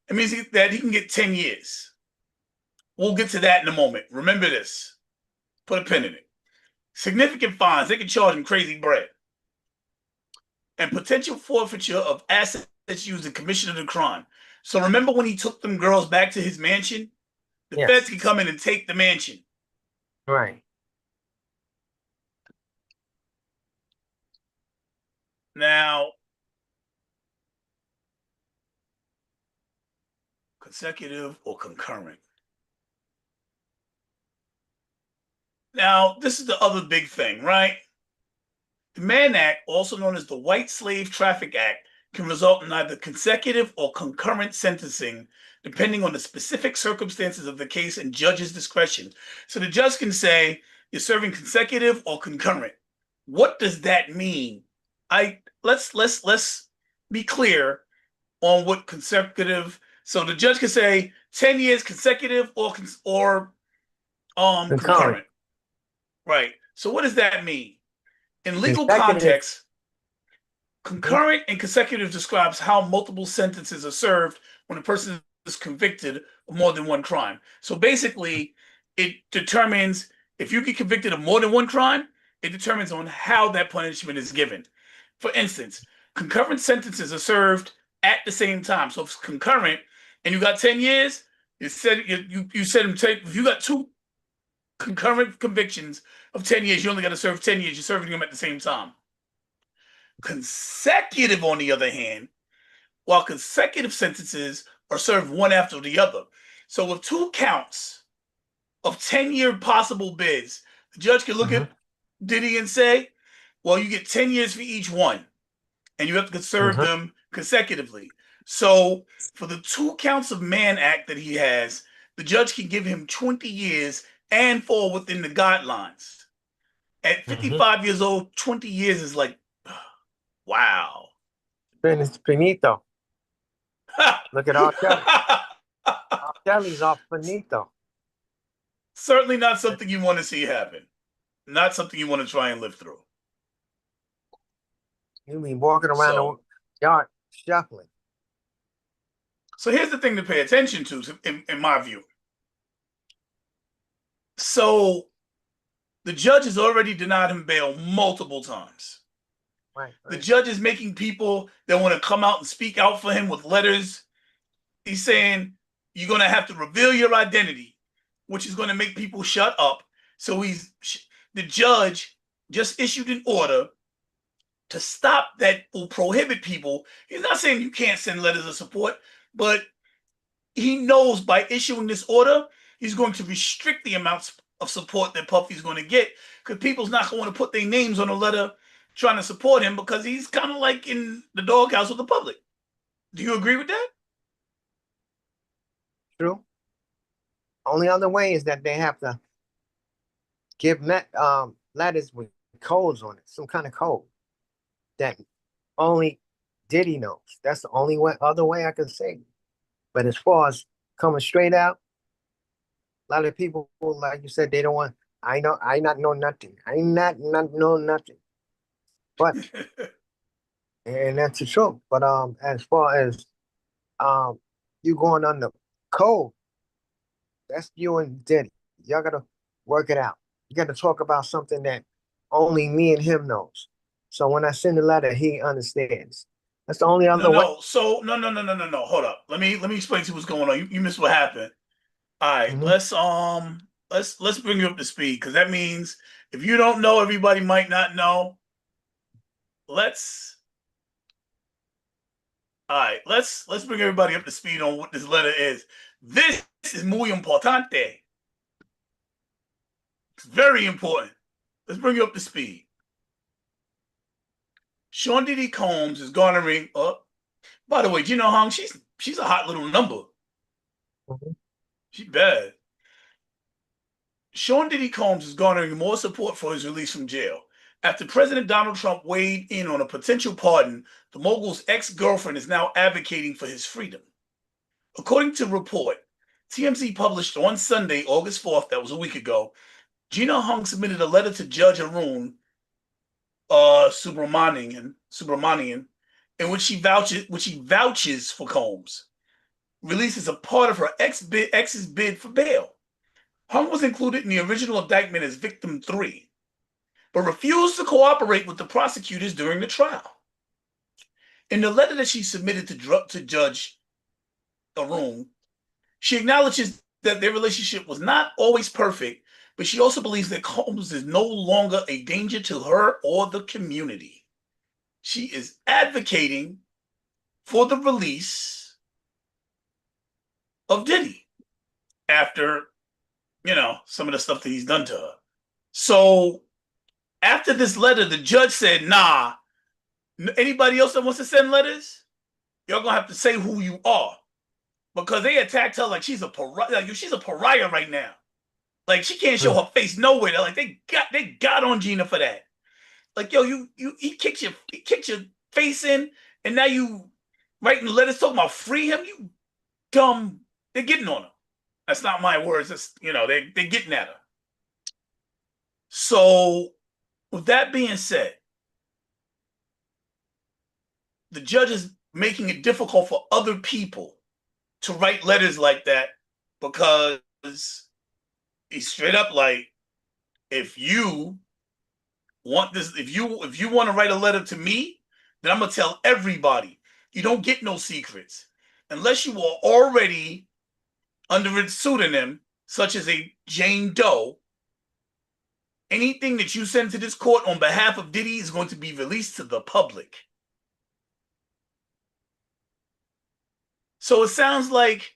It means that he can get 10 years. We'll get to that in a moment. Remember this. Put a pin in it. Significant fines. They can charge him crazy bread. And potential forfeiture of assets used in commission of the crime. So remember when he took them girls back to his mansion? The feds Yes. can come in and take the mansion. Right. Now, consecutive or concurrent. Now, this is the other big thing, right? The Mann Act, also known as the White Slave Traffic Act, can result in either consecutive or concurrent sentencing, depending on the specific circumstances of the case and judge's discretion. So the judge can say you're serving consecutive or concurrent. What does that mean? I let's be clear on what consecutive. So the judge can say 10 years consecutive or Concurrent. concurrent, right? So what does that mean? In legal Consecutive. context, concurrent and consecutive describes how multiple sentences are served when a person is convicted of more than one crime. So basically, it determines if you get convicted of more than one crime, it determines on how that punishment is given. For instance, concurrent sentences are served at the same time. So if it's concurrent and you got 10 years, you said if you got two concurrent convictions of 10 years, you only got to serve 10 years. You're serving them at the same time. Consecutive, on the other hand, while consecutive sentences are served one after the other. So with two counts of 10-year possible bids, the judge can look at Mm-hmm. Diddy and say, well, you get 10 years for each one, and you have to serve Mm-hmm. them consecutively. So for the two counts of Mann Act that he has, the judge can give him 20 years and fall within the guidelines. At Mm-hmm. 55 years old, 20 years is like, wow. Finito. Look at R. Kelly. R. Kelly's off finito. Certainly not something you want to see happen. Not something you want to try and live through. You be walking around the So, yard shuffling. so here's the thing to pay attention to, in my view. So the judge has already denied him bail multiple times. Right, The right. judge is making people that want to come out and speak out for him with letters. He's saying you're going to have to reveal your identity, which is going to make people shut up. So the judge just issued an order to stop that will prohibit people. He's not saying you can't send letters of support, but he knows by issuing this order, he's going to restrict the amounts of support that Puffy's going to get because people's not going to put their names on a letter trying to support him because he's kind of like in the doghouse with the public. Do you agree with that? True. Only other way is that they have to give letters with codes on it, some kind of code that only Diddy knows. That's the only other way I can say. But as far as coming straight out, a lot of people, like you said, they don't want. I not know nothing. I not know nothing. But and that's the truth. But as far as um, you going on the code, that's you and Diddy. Y'all gotta work it out. You gotta talk about something that only me and him knows. So when I send a letter, he understands. That's the only No, other way. no. So no. Hold up. Let me explain to you what's going on. You missed what happened. All right, Hmm. let's bring you up to speed because that means if you don't know, everybody might not know. Let's all right, let's bring everybody up to speed on what this letter is. This is muy importante. It's very important. Let's bring you up to speed. Sean Diddy Combs is garnering up. By the way, do you know Hung? She's a hot little number. Hmm. She bad. Sean Diddy Combs is garnering more support for his release from jail. After President Donald Trump weighed in on a potential pardon, the mogul's ex-girlfriend is now advocating for his freedom. According to report, TMZ published on Sunday, August 4th, that was a week ago, Gina Hung submitted a letter to Judge Arun Subramanian, in which he vouches for Combs' release as a part of her ex's bid for bail. Hung was included in the original indictment as victim 3, but refused to cooperate with the prosecutors during the trial. In the letter that she submitted to Judge Arun, she acknowledges that their relationship was not always perfect, but she also believes that Combs is no longer a danger to her or the community. She is advocating for the release of Diddy after, some of the stuff that he's done to her. So after this letter, the judge said, nah, anybody else that wants to send letters, you're going to have to say who you are. Because they attacked her like she's a pariah. Like she's a pariah right now. Like she can't show her face nowhere. They're like they got on Gina for that. Like yo, he kicked your face in, and now you writing letters talking about free him. You dumb. They're getting on her. That's not my words. That's they're getting at her. So with that being said, the judge is making it difficult for other people to write letters like that because he's straight up like, if you if you want to write a letter to me, then I'm gonna tell everybody. You don't get no secrets unless you are already under a pseudonym, such as a Jane Doe. Anything that you send to this court on behalf of Diddy is going to be released to the public. So it sounds like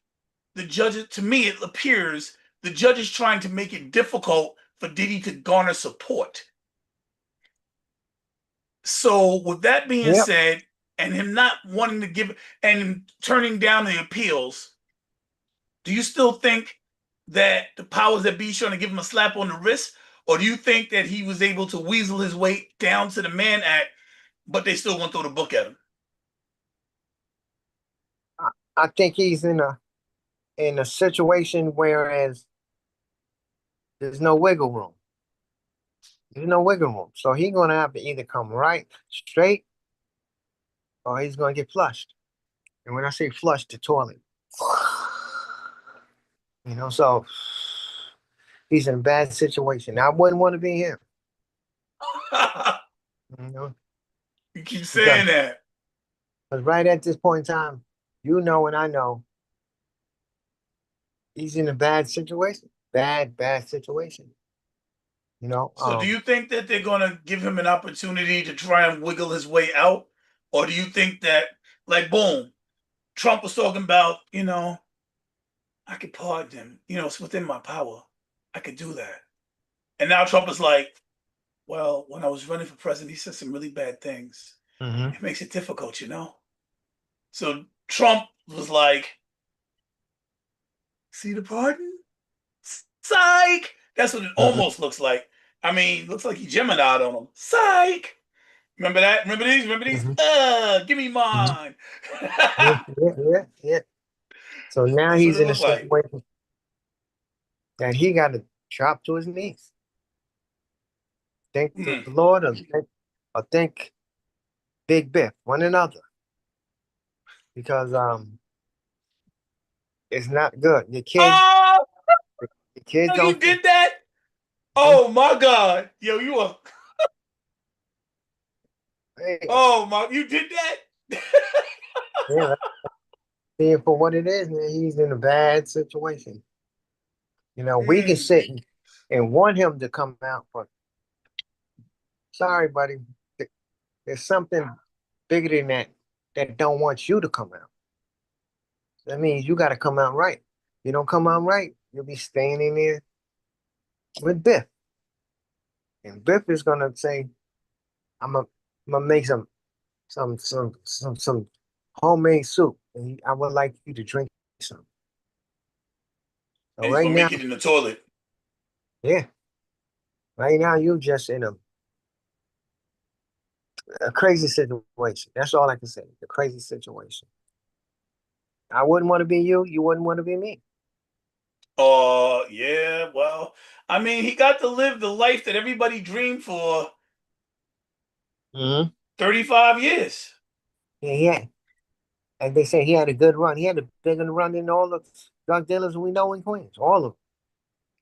to me, it appears the judge is trying to make it difficult for Diddy to garner support. So with that being Yep. said, and him not wanting to give and turning down the appeals, do you still think that the powers that be trying to give him a slap on the wrist, or do you think that he was able to weasel his way down to the Mann Act, but they still want to throw the book at him? I think he's in a situation whereas there's no wiggle room. There's no wiggle room. So he's gonna have to either come right straight or he's gonna get flushed. And when I say flush, the toilet. So he's in a bad situation. I wouldn't want to be him. You know, You keep saying because that. right at this point in time, and I know he's in a bad situation. Bad situation. You know, So do you think that they're going to give him an opportunity to try and wiggle his way out? Or do you think that, like, boom, Trump was talking about, I could pardon him. It's within my power. I could do that. And now Trump is like, well, when I was running for president, he said some really bad things. mhm. It makes it difficult. So Trump was like, see the pardon? Psych! That's what it Mhm. almost looks like. I mean, looks like he Gemini'd on him. Psych! Remember that? Remember these? Remember these? Mhm. Give me Mhm. mine. Yeah, yeah, yeah, yeah. So now That's what he's it in a looked like. situation that he got to drop to his knees. Thank the Hmm. Lord or thank Big Biff, one another, because it's not good. Oh, The kids you don't think. did that? Mhm. Oh my God. Yo, you are. Hey, Oh my, you did that? Yeah, let's see it for what it is, man. He's in a bad situation. We can Mm. sit and want him to come out, but sorry, buddy. There's something bigger than that don't want you to come out. That means you got to come out right. You don't come out right, you'll be staying in there with Biff, and Biff is gonna say, I'm gonna make some homemade soup, and I would like you to drink some." So And he's right gonna now, make it in the toilet. yeah, right now you just in a crazy situation. That's all I can say. A crazy situation. I wouldn't want to be you. You wouldn't want to be me. Yeah, well, I mean, he got to live the life that everybody dreamed for Mm-hmm. 35 years. Yeah, yeah. And they say he had a good run. He had a bigger run than all the drug dealers we know in Queens. All of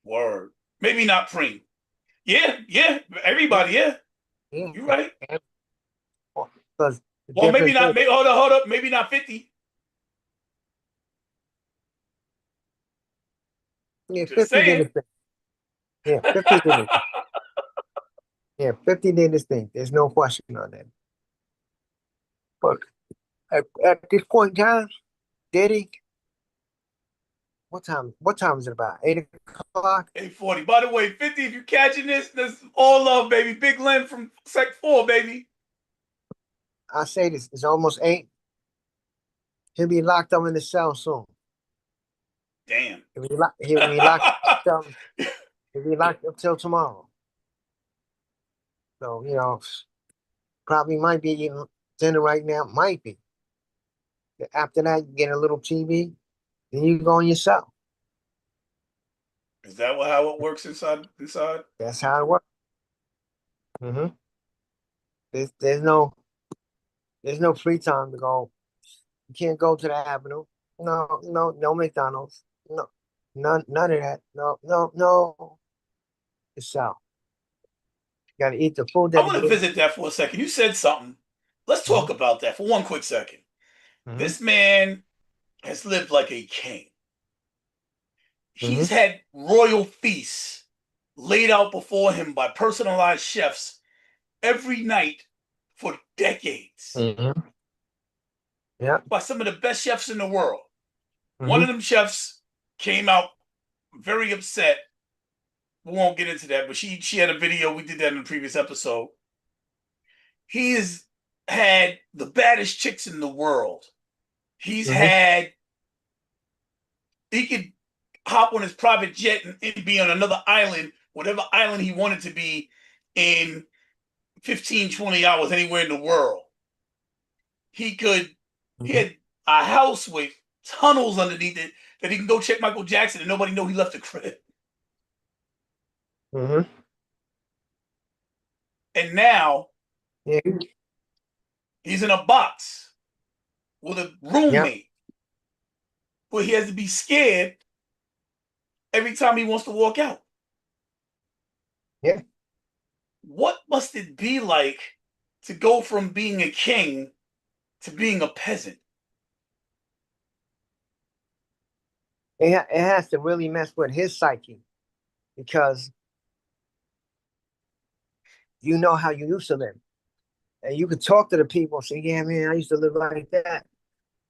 Word. Maybe not Preem. Yeah, yeah, them. everybody, yeah. Yeah, You're right. yeah. Because the Well, maybe difference not. is, Maybe, hold up. Maybe not 50. yeah, Just 50 did saying. his thing. Yeah, 50 did it. Yeah, 50 did his thing. There's no question on that. But at this point in time, Diddy, what time is it about? 8 o'clock? 840. By the way, 50, if you're catching this all love, baby. Big Len from Sec 4, baby. I say this, it's almost 8. He'll be locked up in the cell soon. Damn. Up, he'll be locked up till tomorrow. So, probably might be eating dinner right now. Might be. After that, you get a little TV, then you go on yourself. Is that how it works inside? That's how it works. hmm There's no free time to go. You can't go to the Avenue. No, no, no McDonald's. No, none of that. No, no, no. Yourself. You gotta eat the food I that he want to gives. visit that for a second. You said something. Let's hmm talk about that for one quick second. hmm This man has lived like a king. He's hmm had royal feasts laid out before him by personalized chefs every night for decades, hmm Yeah. by some of the best chefs in the world. One hmm of them chefs came out very upset. We won't get into that, but she had a video. We did that in the previous episode. He has had the baddest chicks in the world. He's hmm had he could hop on his private jet and be on another island, whatever island he wanted to be in 15, 20 hours anywhere in the world. He could he hmm had a house with tunnels underneath it that he can go check Michael Jackson and nobody know he left the crib. hmm And now Yeah. he's in a box with a Yeah. roommate where he has to be scared every time he wants to walk out. Yeah. What must it be like to go from being a king to being a peasant? It has to really mess with his psyche because you know how you used to live. And you could talk to the people and say, yeah, man, I used to live like that.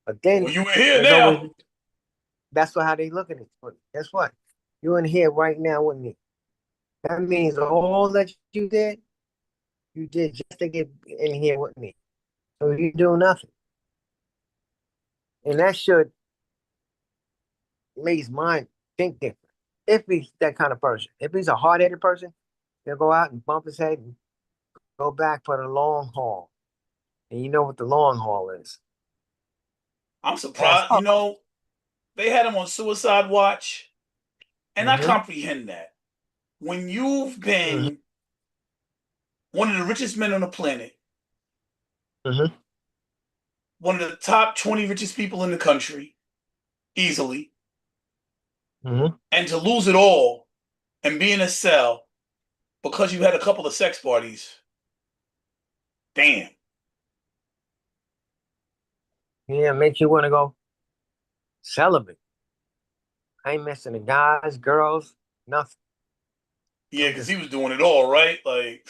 But Well, then you in here there's always, now. that's how they look at it. But guess what? You're in here right now with me. That means all that you did just to get in here with me. So you do nothing. And that should make his mind think different. If he's that kind of person. If he's a hard-headed person, he'll go out and bump his head and go back for the long haul. And you know what the long haul is. I'm That's surprised. They had him on suicide watch, and I mm-hmm, comprehend that. When you've mm-hmm, been one of the richest men on the planet, mm-hmm, one of the top 20 richest people in the country, easily, mm-hmm. and to lose it all and be in a cell because you had a couple of sex parties, damn. Yeah, makes you want to go celibate. I ain't messing the guys, girls, nothing. Yeah, I'm because just, he was doing it all, right? Like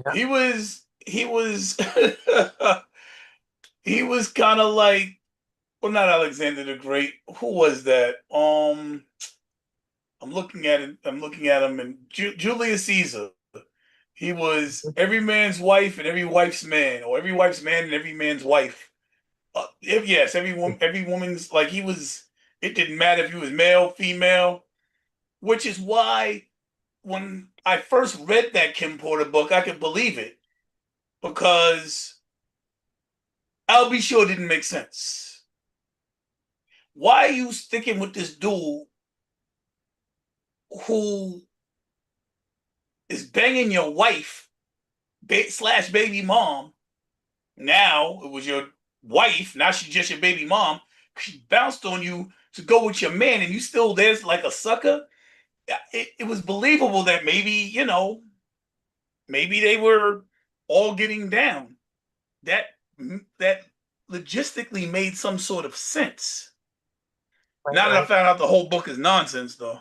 yeah. he was he was kind of like, well, not Alexander the Great. Who was that? I'm looking at it. I'm looking at him, and Julius Caesar. He was every man's wife and every wife's man, or every wife's man and every man's wife. Yes, every woman's like he was. It didn't matter if he was male, female, which is why when I first read that Kim Porter book, I could believe it because I'll be sure it didn't make sense. Why are you sticking with this dude who is banging your wife slash baby mom? Now it was your wife. Now she's just your baby mom. She bounced on you to go with your man, and you still there's like a sucker. It was believable that maybe maybe they were all getting down. That that logistically made some sort of sense. Right, Now that I right. found out the whole book is nonsense, though.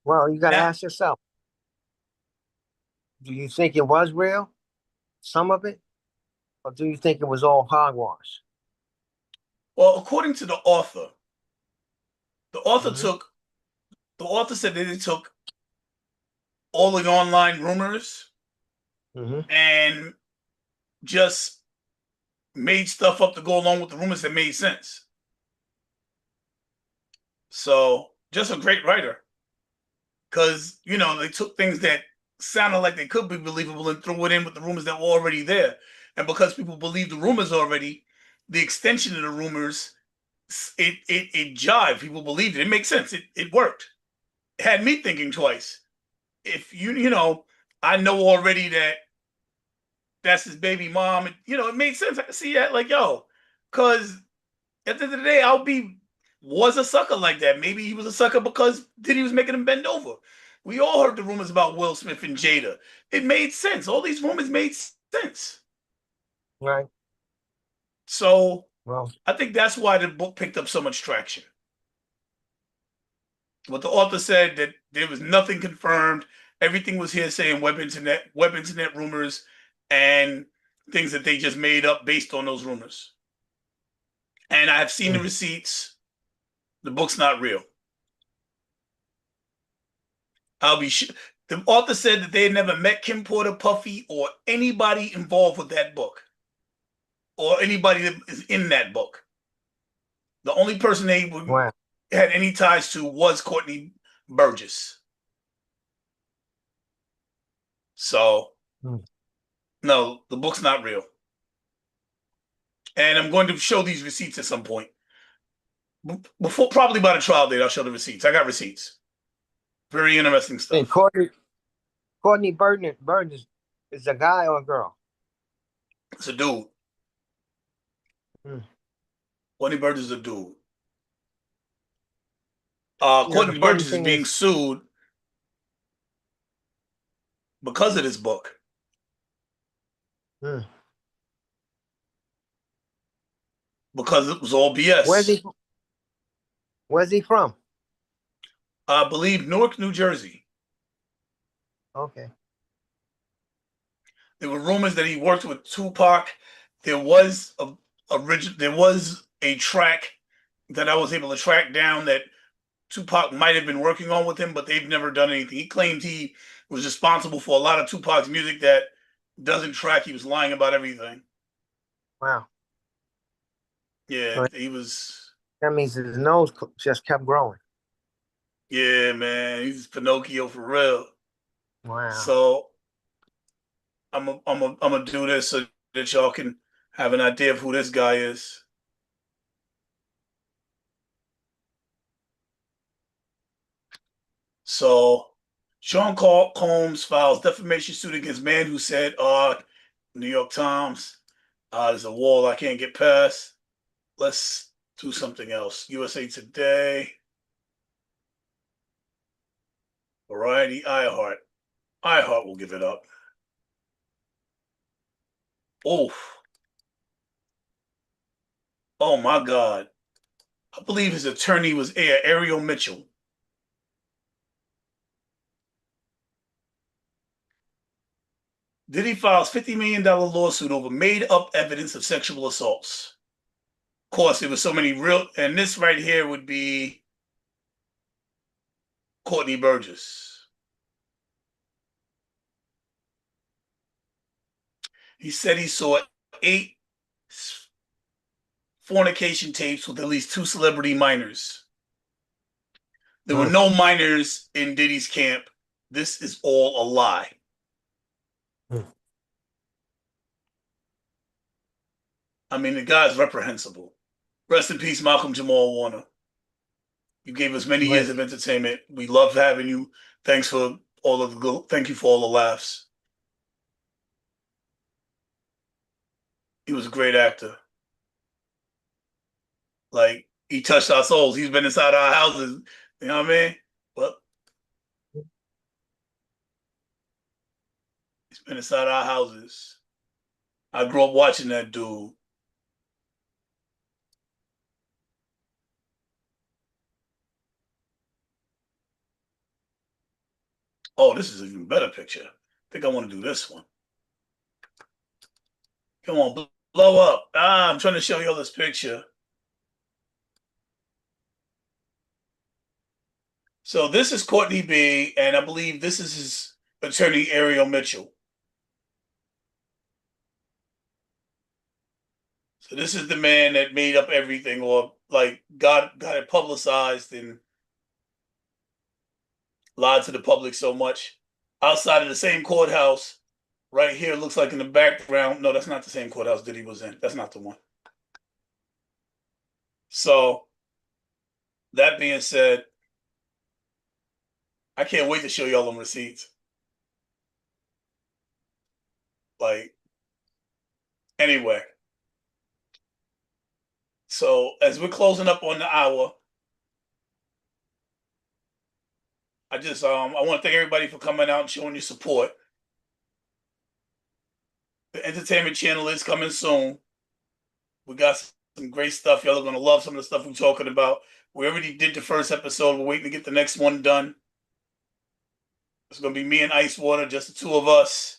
Well, you got to Now, ask yourself, do you think it was real, some of it, or do you think it was all hogwash? well, according to the author, the author Mm-hmm. took the author said that they took all the online rumors Mm-hmm. and just made stuff up to go along with the rumors that made sense. So, just a great writer because they took things that sounded like they could be believable and threw it in with the rumors that were already there. And because people believed the rumors already, the extension of the rumors it jived. People believed it. It makes sense. It worked. It had me thinking twice. If I know already that that's his baby mom. It made sense. I can see that, like, yo, because at the end of the day, was a sucker like that. Maybe he was a sucker because Diddy was making him bend over. We all heard the rumors about Will Smith and Jada. It made sense. All these rumors made sense. Right. So Well, I think that's why the book picked up so much traction. What the author said that there was nothing confirmed. Everything was hearsay and web internet rumors, and things that they just made up based on those rumors. And I have seen the mm, receipts. The book's not real. I'll be sure. The author said that they had never met Kim Porter, Puffy, or anybody involved with that book, or anybody that is in that book. The only person wow. had any ties to was Courtney Burgess. So Mm. no, the book's not real. And I'm going to show these receipts at some point. Before, probably by the trial date, I'll show the receipts. I got receipts. Very interesting And stuff. Courtney Burton is a guy or a girl? It's a dude. Mm. Courtney Burgess is a dude. The Courtney funny Burgess is thing being is, sued because of this book, mm, because it was all where's BS. he? Where's he from? I believe Newark, New Jersey. Okay. There were rumors that he worked with Tupac. There was there was a track that I was able to track down that Tupac might have been working on with him, but they've never done anything. He claimed he was responsible for a lot of Tupac's music that doesn't track. He was lying about everything. Wow. Yeah, So he was. that means his nose just kept growing. Yeah, man, he's Pinocchio for real. Wow. So I'm gonna do this so that y'all can have an idea of who this guy is. So Sean Combs files defamation suit against man who said, New York Times, there's a wall I can't get past. Let's do something else. USA Today, Variety, iHeart. iHeart will give it up. Oof. Oh my God. I believe his attorney was Ariel Mitchell. Diddy files $50 million lawsuit over made up evidence of sexual assaults. Of course, there was so many real, and this right here would be Courtney Burgess. He said he saw 8 fornication tapes with at least 2 celebrity minors. There were Mm. no minors in Diddy's camp. This is all a lie. Mm. I mean, the guy's reprehensible. Rest in peace, Malcolm Jamal Warner. You gave us many years Right. of entertainment. We love having you. Thanks for all of the thank you for all the laughs. He was a great actor. Like he touched our souls. He's been inside our houses. You know what I mean? But he's been inside our houses. I grew up watching that dude. Oh, this is an even better picture. I think I want to do this one. Come on, blow up. I'm trying to show you all this picture. So this is Courtney B, and I believe this is his attorney, Ariel Mitchell. So this is the man that made up everything, or like got it publicized and lied to the public so much. Outside of the same courthouse, right here looks like in the background. No, that's not the same courthouse Diddy was in. That's not the one. So that being said, I can't wait to show y'all them receipts. Like anyway, so as we're closing up on the hour, I want to thank everybody for coming out and showing your support. The entertainment channel is coming soon. We got some great stuff. Y'all are gonna love some of the stuff we're talking about. We already did the first episode. We're waiting to get the next one done. It's gonna be me and Icewater, just the two of us.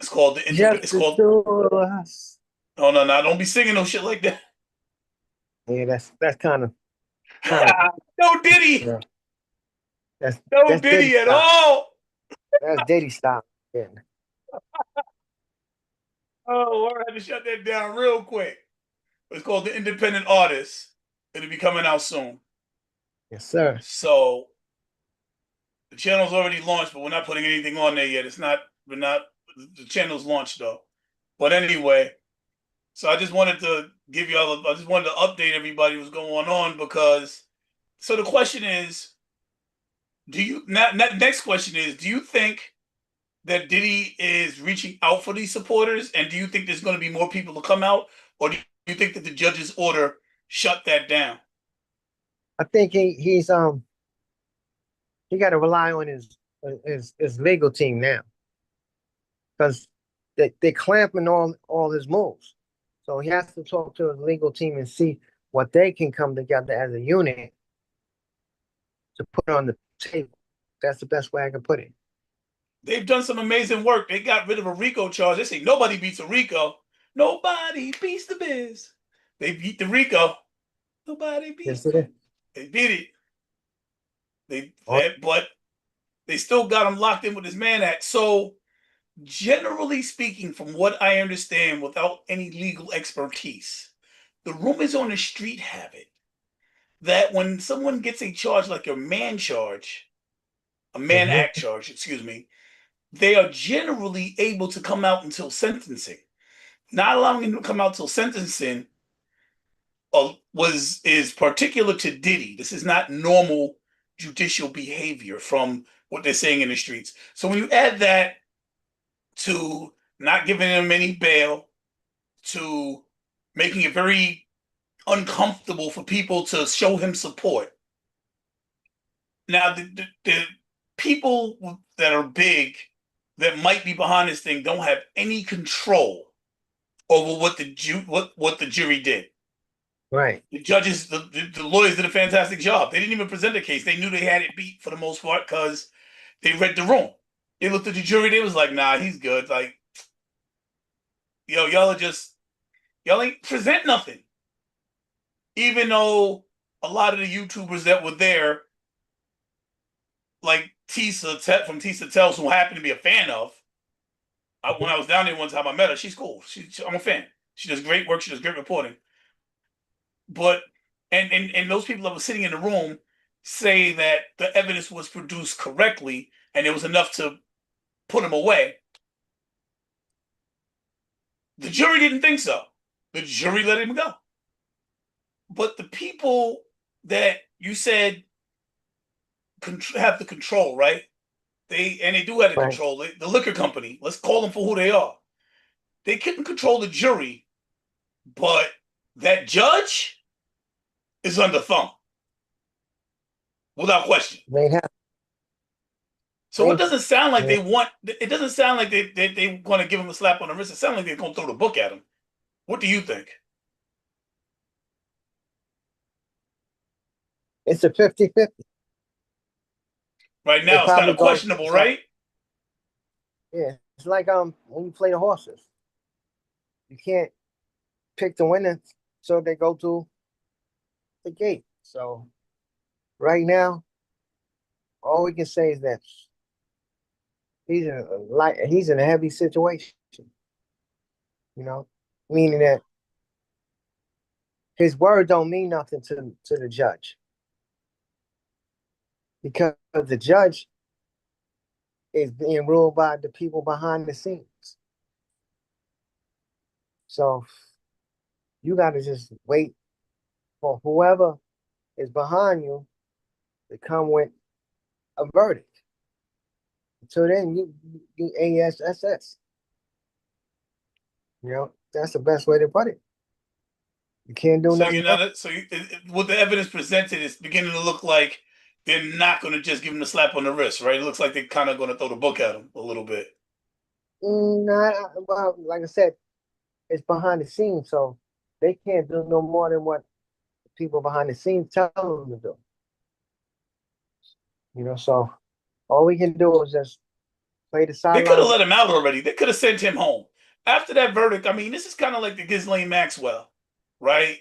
It's called the Just It's the called. two of us. Oh no, don't be singing no shit like that. Yeah, that's kind of No Diddy, yeah. That's no that's Diddy Diddy at style. all. That's Diddy style. Yeah. Oh, I had to shut that down real quick. It's called the Independent Artist. It'll be coming out soon. Yes, sir. So the channel's already launched, but we're not putting anything on there yet. We're not. The channel's launched though. But anyway, so I just wanted to give y'all. I just wanted to update everybody what's going on because. So the question is, do you next question is, do you think that Diddy is reaching out for these supporters, and do you think there's going to be more people to come out, or do you think that the judge's order shut that down? I think he got to rely on his legal team now because they're clamping all his moves. So he has to talk to his legal team and see what they can come together as a unit to put on the table. That's the best way I can put it. They've done some amazing work. They got rid of a RICO charge. They say nobody beats a RICO. Nobody beats the biz. They beat the RICO. Nobody beats Yes, it is. them. They beat it. Oh, But they still got him locked in with his Mann Act. So generally speaking, from what I understand, without any legal expertise, the rumors on the street have it that when someone gets a charge like a Mann mhm. Act charge, excuse me, they are generally able to come out until sentencing. Not allowing him to come out till sentencing was is particular to Diddy. This is not normal judicial behavior from what they're saying in the streets. So when you add that to not giving him any bail, to making it very uncomfortable for people to show him support. Now, the people that are big that might be behind this thing don't have any control over what the jury did. Right. The judges, the lawyers did a fantastic job. They didn't even present a case. They knew they had it beat for the most part because they read the room. They looked at the jury. They was like, "Nah, he's good." Like, yo, y'all ain't present nothing. Even though a lot of the YouTubers that were there, like from Tisa Tells, who I happen to be a fan of, when I was down there one time, I met her. She's cool. I'm a fan. She does great work. She does great reporting. But and those people that were sitting in the room say that the evidence was produced correctly and it was enough to put him away. The jury didn't think so. The jury let him go. But the people that you said have the control, right? They do have the Right. control. The liquor company, let's call them for who they are. They couldn't control the jury, but that judge is under thumb, without question. They have So it they doesn't sound like yeah. they want. It doesn't sound like they want to give him a slap on the wrist. It sounds like they're going to throw the book at him. What do you think? It's a 50-50. Right It now, it's kind probably of goes questionable, it's like right? yeah, it's like when you play the horses. You can't pick the winner, so they go to the gate. So right now, all we can say is that he's in a heavy situation, you know, meaning that his word don't mean nothing to the judge because the judge is being ruled by the people behind the scenes. So you got to just wait for whoever is behind you to come with a verdict. Until then, you ASSS. You know, that's the best way to put it. You can't do So nothing you're else. not. So what the evidence presented is beginning to look like they're not going to just give him a slap on the wrist, right? It looks like they're kind of going to throw the book at him a little bit. Nah, well, like I said, it's behind the scenes, so they can't do no more than what people behind the scenes tell them to do. You know, so all we can do is just play the They could have sideline. let him out already. They could have sent him home after that verdict. I mean, this is kind of like the Ghislaine Maxwell, right?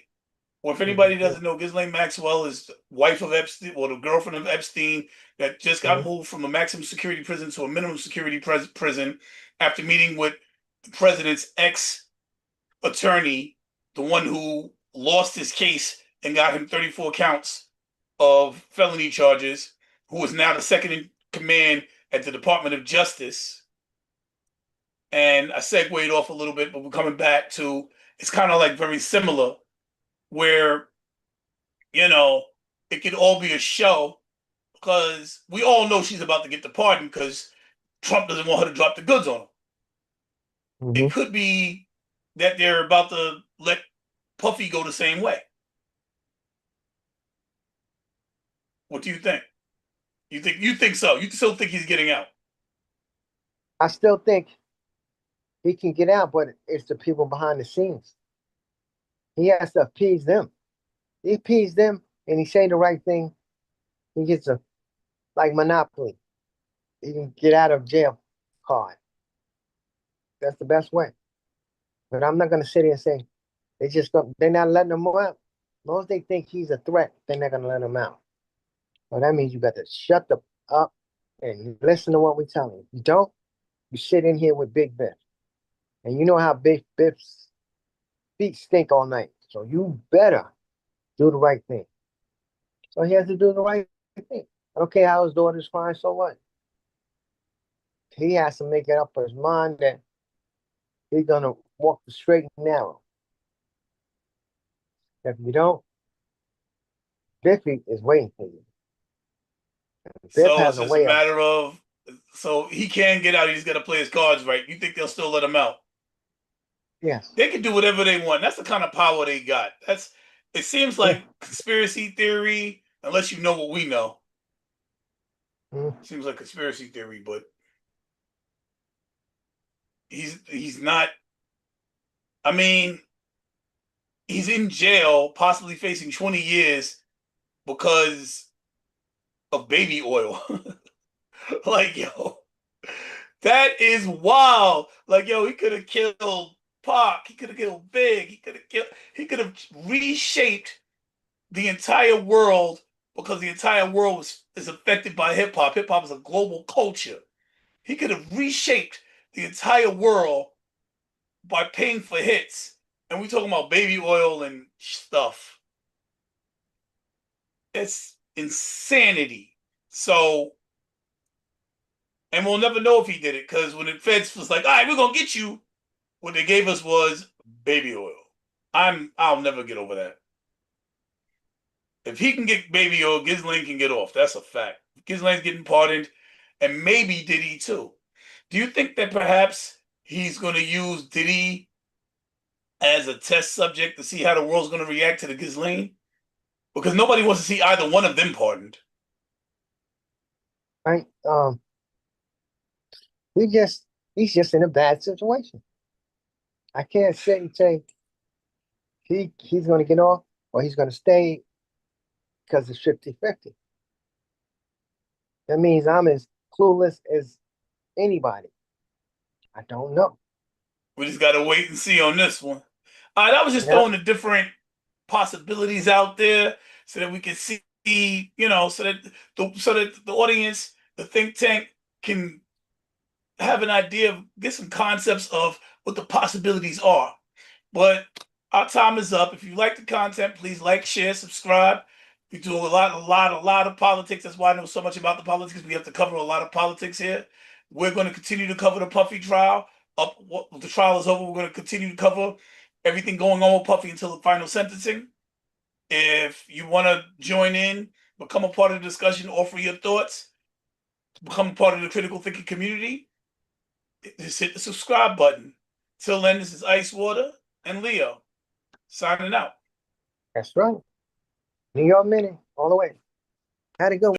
Well, if anybody doesn't know, Ghislaine Maxwell is the wife of Epstein, or the girlfriend of Epstein, that just got Mhm. moved from a maximum security prison to a minimum security prison after meeting with the president's ex attorney, the one who lost his case and got him 34 counts of felony charges, who is now the second in command at the Department of Justice. And I segued off a little bit, but we're coming back to it's kind of like very similar, where you know, it could all be a show because we all know she's about to get the pardon because Trump doesn't want her to drop the goods on him. It Mhm. could be that they're about to let Puffy go the same way. What do you think? You think so? You still think he's getting out? I still think he can get out, but it's the people behind the scenes. He has to appease them. He appease them, and he say the right thing. He gets a like Monopoly. He can get out of jail card. That's the best way. But I'm not gonna sit here and say they're not letting him out. As long as they think he's a threat, they're not gonna let him out. Well, that means you got to shut the up and listen to what we're telling you. You don't, you sit in here with Big Biff. And you know how Big Biff's feet stink all night. So you better do the right thing. So he has to do the right thing. I don't care how his daughter's fine, so what? He has to make it up for his mind that he's gonna walk the straight and narrow. If you don't, Biffy is waiting for you. Biff So has it's a just a way of matter of so he can get out. He's got to play his cards right. You think they'll still let him out? yes. They can do whatever they want. That's the kind of power they got. That's it seems Yeah. like conspiracy theory, unless you know what we know. Mm. Seems like conspiracy theory, but he's not. I mean, he's in jail, possibly facing 20 years because of baby oil. Like, yo, that is wild. Like, yo, he could have killed Pac. He could have killed Big. He could have reshaped the entire world because the entire world is affected by hip hop. Hip hop is a global culture. He could have reshaped the entire world by paying for hits. And we talking about baby oil and stuff. It's insanity. So, and we'll never know if he did it because when the feds was like, all right, we're gonna get you, what they gave us was baby oil. I'll never get over that. If he can get baby oil, Ghislaine can get off. That's a fact. Ghislaine's getting pardoned, and maybe Diddy too. Do you think that perhaps he's going to use Diddy as a test subject to see how the world's going to react to the Ghislaine? Because nobody wants to see either one of them pardoned. Right? He's just in a bad situation. I can't say he's going to get off or he's going to stay because it's 50-50. That means I'm as clueless as anybody. I don't know. We just got to wait and see on this one. I was just Yeah, throwing the different possibilities out there so that we can see, so that the audience, the think tank, can have an idea of get some concepts of what the possibilities are. But our time is up. If you like the content, please like, share, subscribe. We do a lot of politics. That's why I know so much about the politics. We have to cover a lot of politics here. We're going to continue to cover the Puffy trial. The trial is over. We're going to continue to cover everything going on with Puffy until the final sentencing. If you want to join in, become a part of the discussion, offer your thoughts, become a part of the critical thinking community, just hit the subscribe button. Till then, this is Icewater and Leo signing out. that's right. New York Minute, all the way. Had a good one.